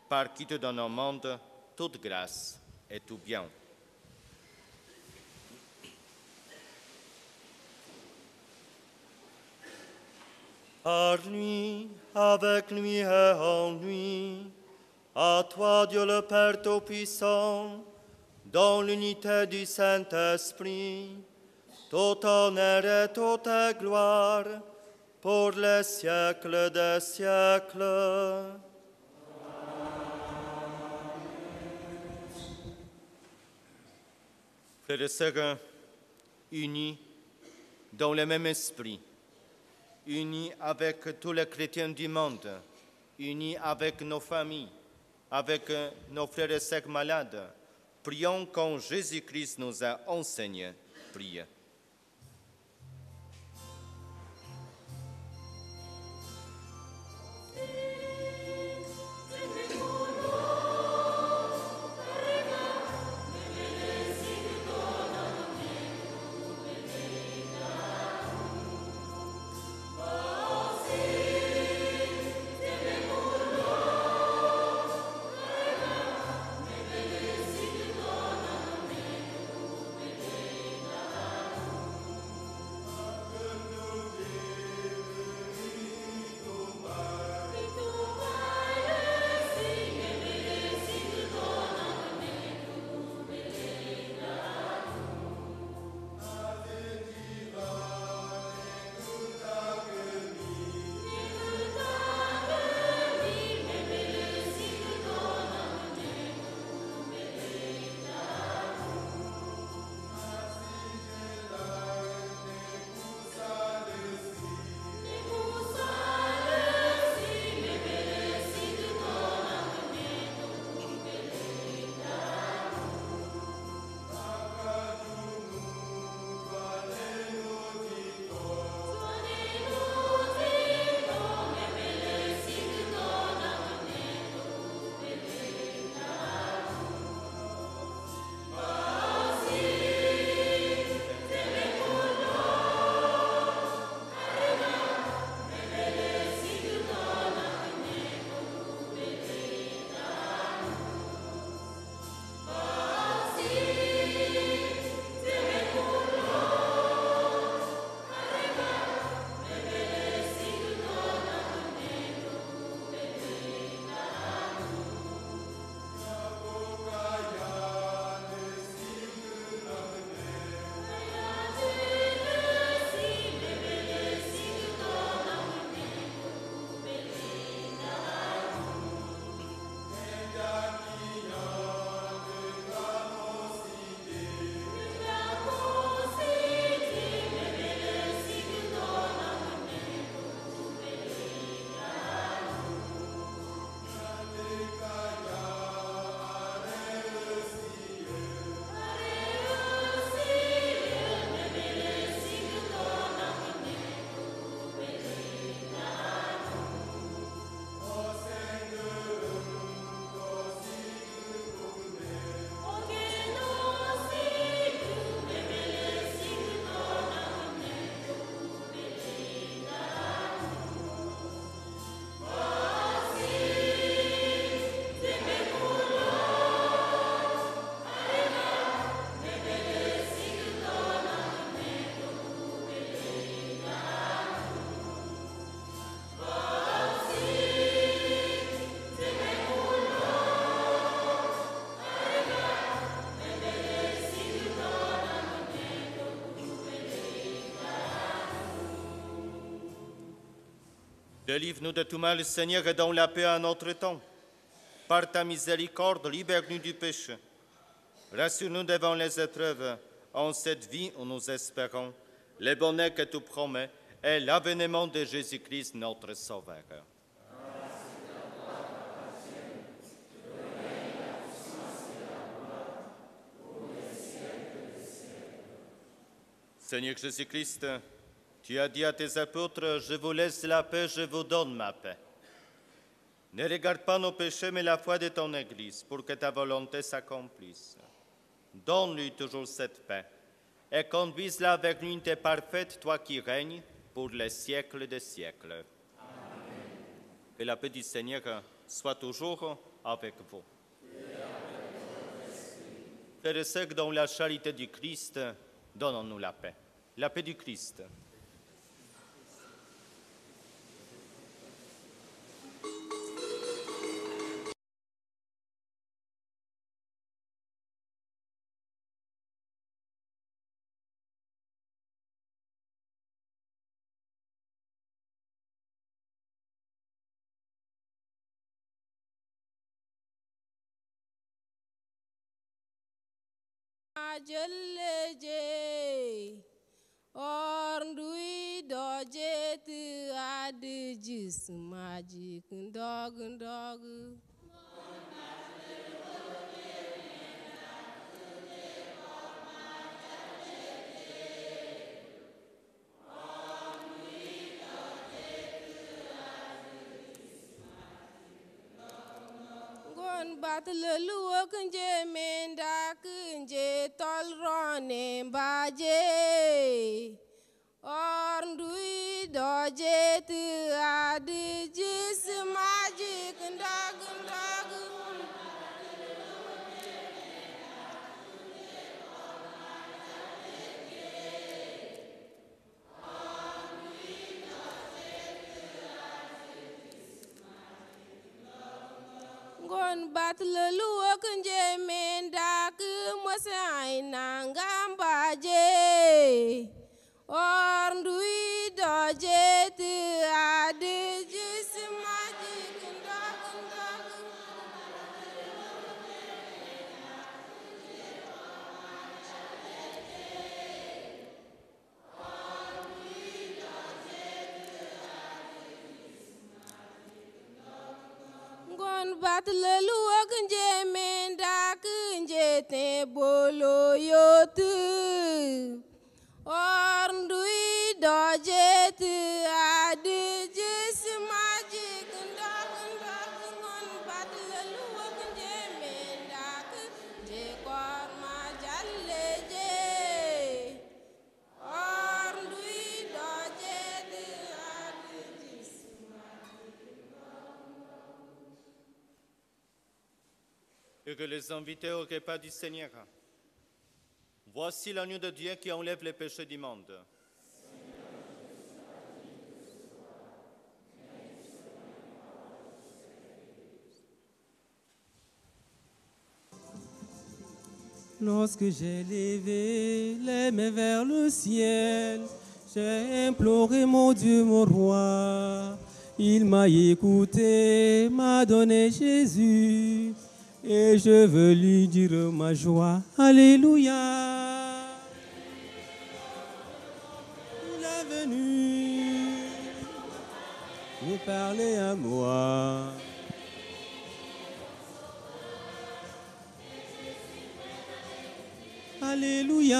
par qui te donne au monde toute grâce et tout bien. Par lui, avec lui et en lui, à toi Dieu le Père Tout-Puissant, dans l'unité du Saint-Esprit, tout honneur et toute gloire, pour les siècles des siècles. Frères et sœurs, unis dans le même esprit, unis avec tous les chrétiens du monde, unis avec nos familles, avec nos frères et sœurs malades, prions comme Jésus-Christ nous a enseigné. Priez. Délivre-nous de tout mal, Seigneur, et donne la paix à notre temps. Par ta miséricorde, libère-nous du péché. Rassure-nous devant les épreuves, en cette vie où nous espérons les bonheurs que tu promets et l'avènement de Jésus-Christ, notre Sauveur. Seigneur Jésus-Christ, tu as dit à tes apôtres, je vous laisse la paix, je vous donne ma paix. Ne regarde pas nos péchés, mais la foi de ton Église, pour que ta volonté s'accomplisse. Donne-lui toujours cette paix, et conduise-la avec l'unité parfaite, toi qui règnes pour les siècles des siècles. Amen. Que la paix du Seigneur soit toujours avec vous. Frères et sœurs, dans la charité du Christ, donnons-nous la paix. La paix du Christ. Jeleje orndui doje tu ade jis magic dog. Battle luok nje menda kunje tolrone mbaje orndui doje tu adi jis magic ndag. Gon battle luok nje menda kumwasai nangambaje orndui doje tu adi jis magic ndag. Battle luok nje menda kunje te bolo yotu orndui doje tu adi jis magic ndag. Ngon battle luok nje menda kunje korma jalleje orndui doje tu adi jis. Que les invités au repas du Seigneur. Voici l'agneau de Dieu qui enlève les péchés du monde. Lorsque j'ai levé les mains vers le ciel, j'ai imploré mon Dieu, mon roi. Il m'a écouté, m'a donné Jésus. Et je veux lui dire ma joie. Alléluia. Il est venu me parler à moi. Alléluia.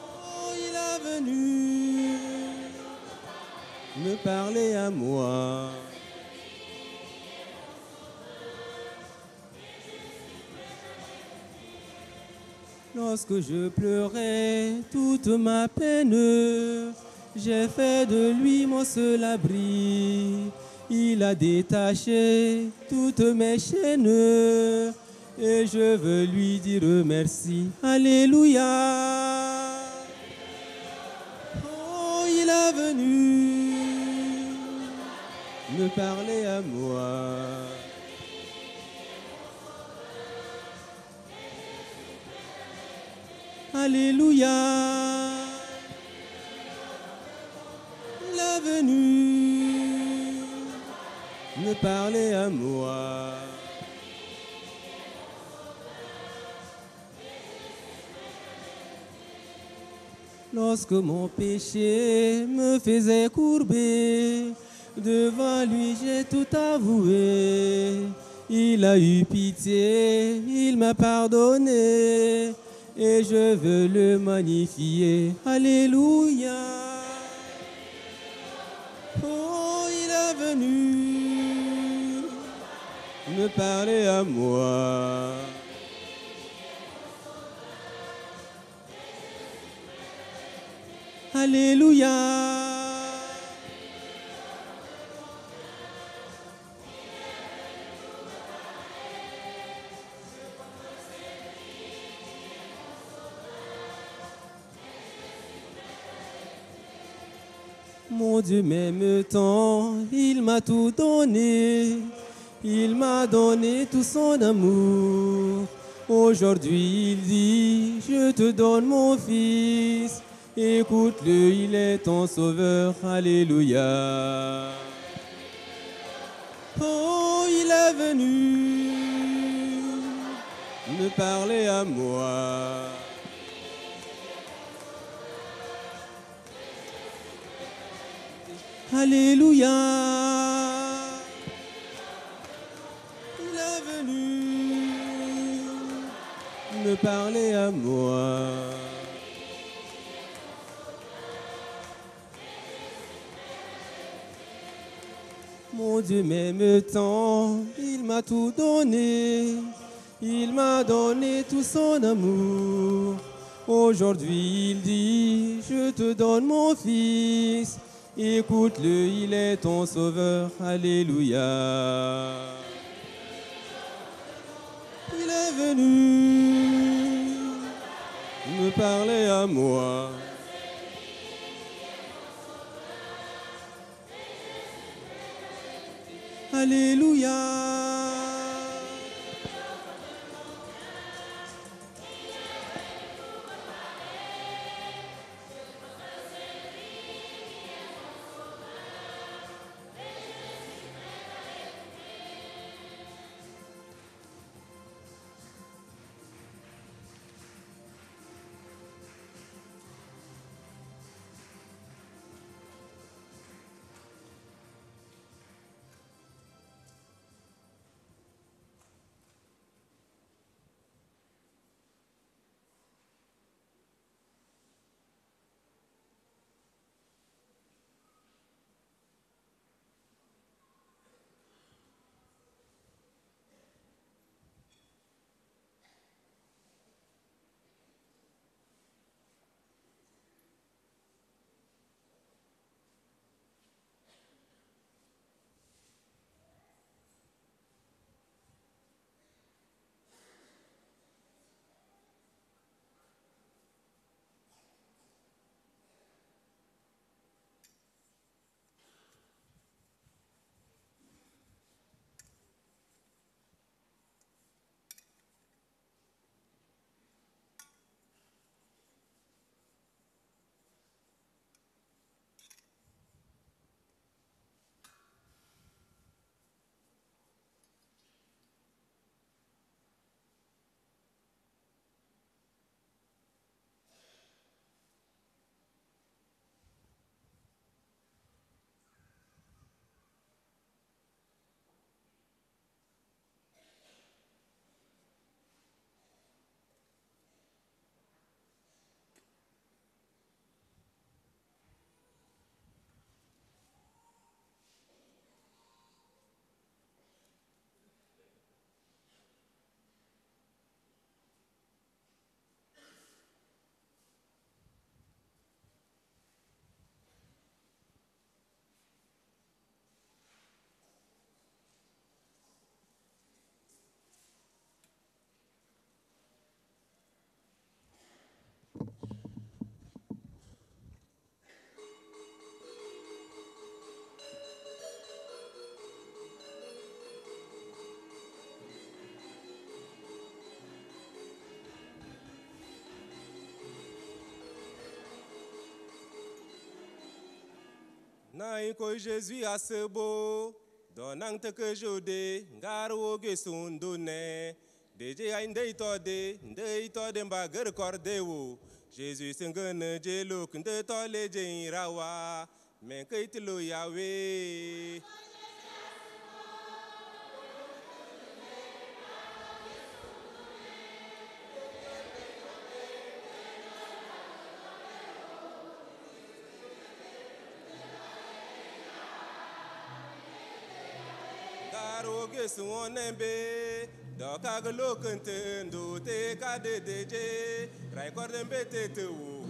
Oh, il est venu me parler à moi. Lorsque je pleurais toute ma peine, j'ai fait de lui mon seul abri. Il a détaché toutes mes chaînes et je veux lui dire merci. Alléluia. Oh, il est venu me parler à moi. Alléluia. Il est venu me parler à moi. Lorsque mon péché me faisait courber, devant lui j'ai tout avoué. Il a eu pitié, il m'a pardonné, et je veux le magnifier. Alléluia. Oh, il est venu me parler à moi. Alléluia. Mon Dieu m'aime tant, il m'a tout donné, il m'a donné tout son amour. Aujourd'hui il dit, je te donne mon fils, écoute-le, il est ton sauveur, alléluia. Oh, il est venu me parler à moi. Alléluia. Il est venu me parler à moi. Mon Dieu m'aime tant, il m'a tout donné, il m'a donné tout son amour. Aujourd'hui il dit, je te donne mon fils, écoute-le, il est ton sauveur, alléluia. Il est venu me parler à moi. Alléluia. Nain ko Jésus a ce beau, donante que jode, ngaro ge sundune. Deje a ndei tode mbager kordewo. Jésus sengene jelo kunde tole rawa, men kaitlo Yahweh. Roge suonembe, doka glo kentendo te kade deje, raikorde mbete tewu.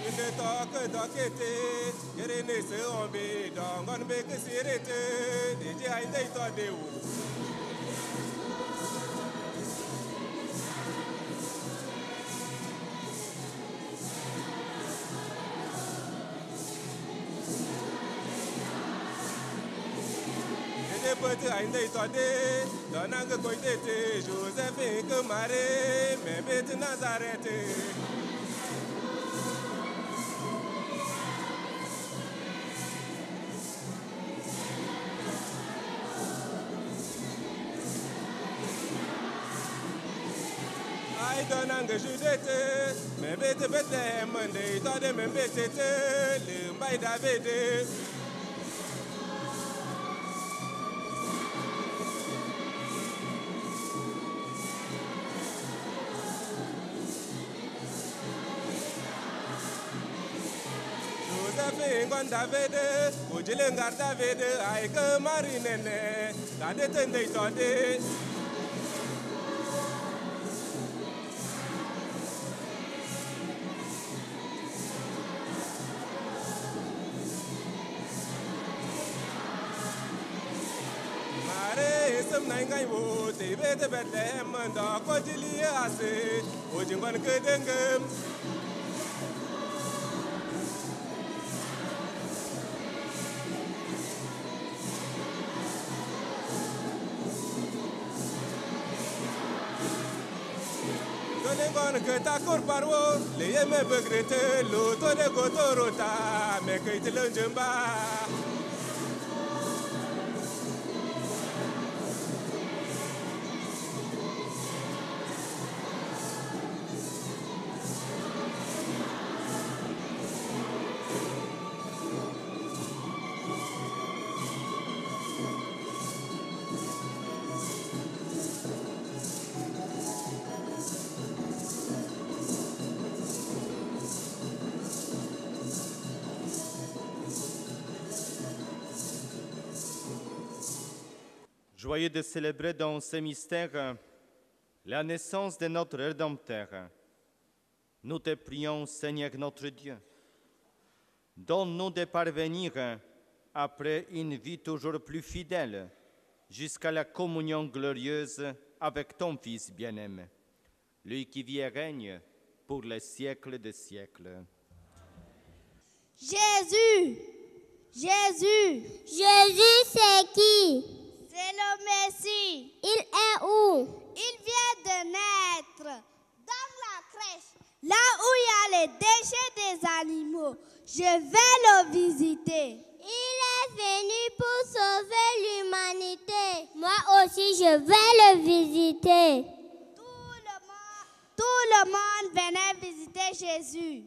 Inde toke dokete, yere ne se ombe, dongon beke sirete, deje ainde ito dewu. Petit ainda itode, dona que coitete, Josephine que mare, me bete Nazarete. Ai dona que Judete, me bete bete, mande itode me bete te, limbai Davide. Davide, ujilengar Davide, ay que marinene, la detende itode. Mare isem nangai wo, tebe te bete manda ko jili ase, ujingon kedengem. Que ta corparo, le yeme begrete, l'auto de gotorota, me que te l'enjemba. Joyeux de célébrer dans ce mystère la naissance de notre Rédempteur. Nous te prions, Seigneur notre Dieu, donne-nous de parvenir, après une vie toujours plus fidèle, jusqu'à la communion glorieuse avec ton Fils bien-aimé, lui qui vit et règne pour les siècles des siècles. Jésus, c'est qui? C'est le Messie. Il est où? Il vient de naître dans la crèche, là où il y a les déchets des animaux. Je vais le visiter. Il est venu pour sauver l'humanité. Moi aussi, je vais le visiter. Tout le monde venait visiter Jésus.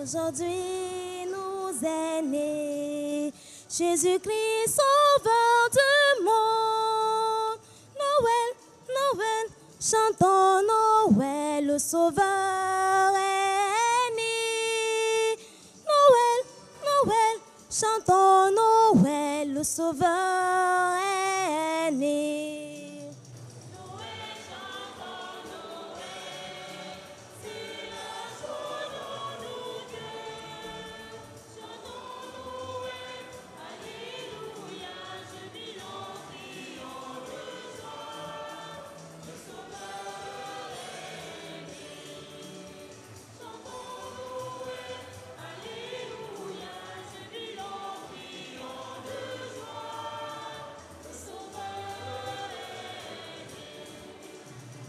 Aujourd'hui, nous est né. Jésus-Christ, sauveur du monde. Noël, Noël, chantons Noël, le sauveur est né. Noël, Noël, chantons Noël, le sauveur est né.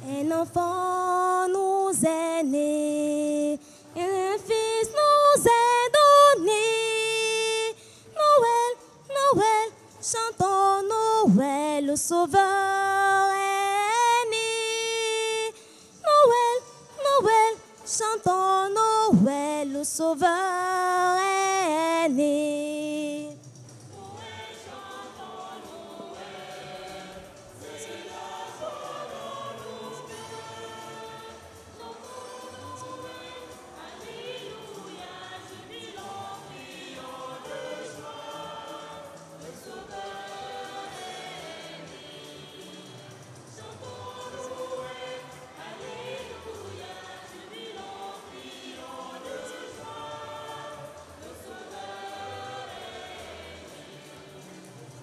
Un enfant nous est né, un fils nous est donné. Noël, Noël, chantons Noël, le sauveur est né. Noël, Noël, chantons Noël, le sauveur est né.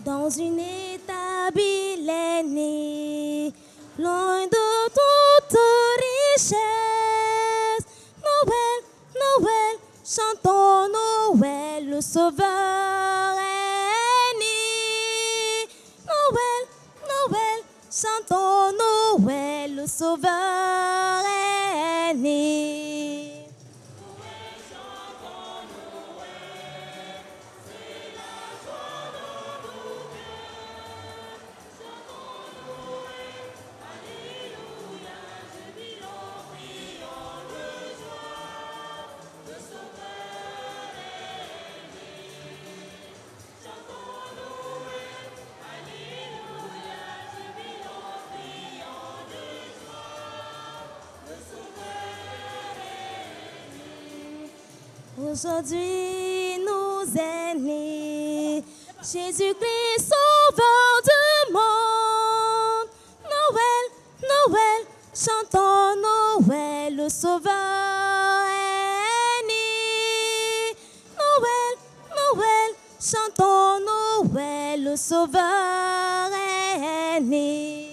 Dans une étable il est né, loin de toute richesse. Noël, Noël, chantons Noël, le sauveur est né. Noël, Noël, chantons Noël, le sauveur est né. Aujourd'hui nous est né Jésus-Christ, sauveur du monde. Noël, Noël, chantons Noël, le sauveur est né. Noël, Noël, chantons Noël, le sauveur est né.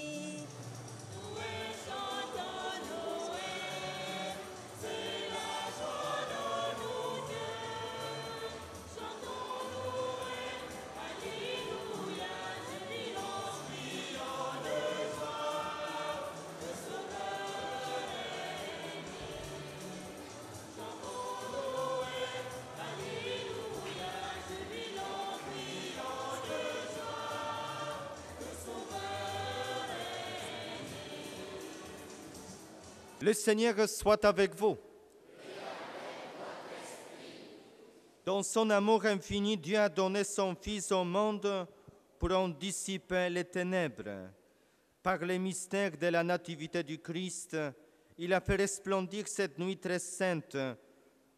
Le Seigneur soit avec vous. Dans son amour infini, Dieu a donné son Fils au monde pour en dissiper les ténèbres. Par les mystères de la nativité du Christ, il a fait resplendir cette nuit très sainte,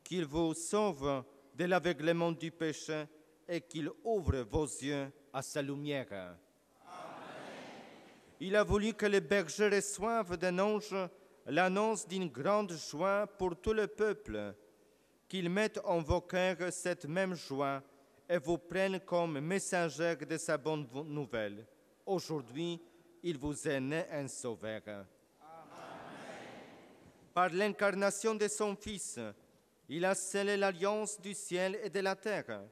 qu'il vous sauve de l'aveuglement du péché et qu'il ouvre vos yeux à sa lumière. Amen. Il a voulu que les bergers reçoivent d'un ange l'annonce d'une grande joie pour tout le peuple, qu'ils mettent en vos cœurs cette même joie et vous prennent comme messagers de sa bonne nouvelle. Aujourd'hui, il vous est né un sauveur. Amen. Par l'incarnation de son Fils, il a scellé l'alliance du ciel et de la terre.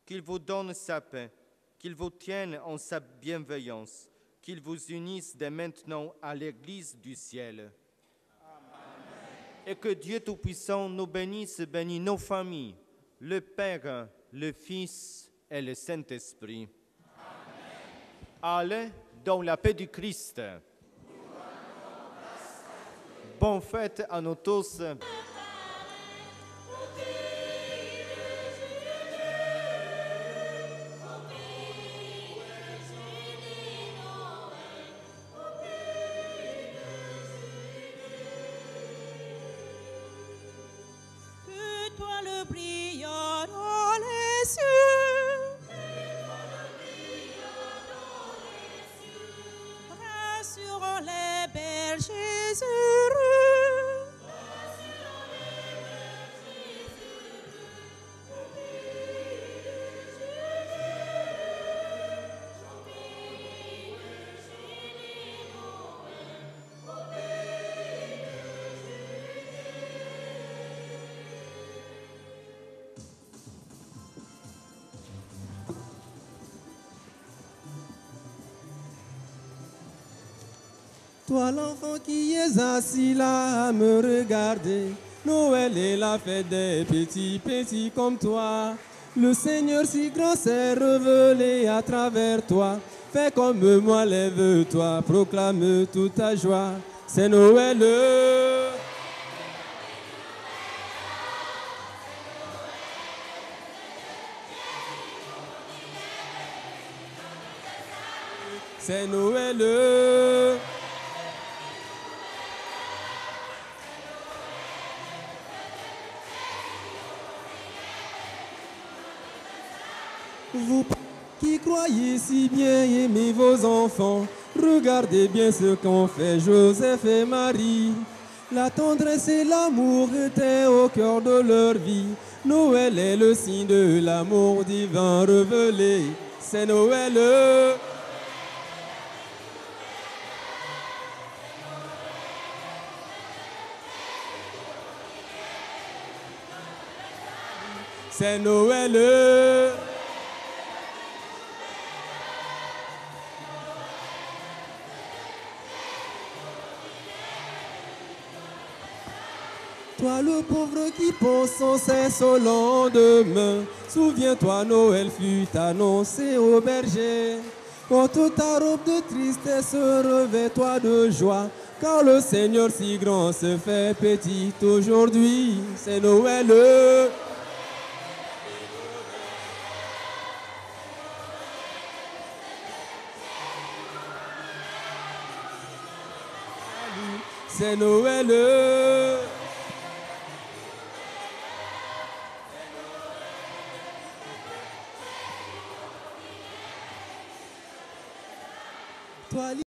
Qu'il vous donne sa paix, qu'il vous tienne en sa bienveillance, qu'il vous unisse dès maintenant à l'Église du ciel. Et que Dieu Tout-Puissant nous bénisse, bénisse nos familles, le Père, le Fils et le Saint-Esprit. Allez dans la paix du Christ. Bonne fête à nous tous. Toi l'enfant qui es assis là à me regarder, Noël est la fête des petits, petits comme toi. Le Seigneur si grand s'est révélé à travers toi. Fais comme moi, lève-toi, proclame toute ta joie. C'est Noël. C'est Noël. Vous qui croyez si bien aimer vos enfants, regardez bien ce qu'ont fait Joseph et Marie. La tendresse et l'amour étaient au cœur de leur vie. Noël est le signe de l'amour divin révélé. C'est Noël. C'est Noël. Toi le pauvre qui pense sans cesse au lendemain, souviens-toi Noël fut annoncé au berger. Porte ta robe de tristesse, revêt-toi de joie, car le Seigneur si grand se fait petit aujourd'hui. C'est Noël. C'est Noël. Toi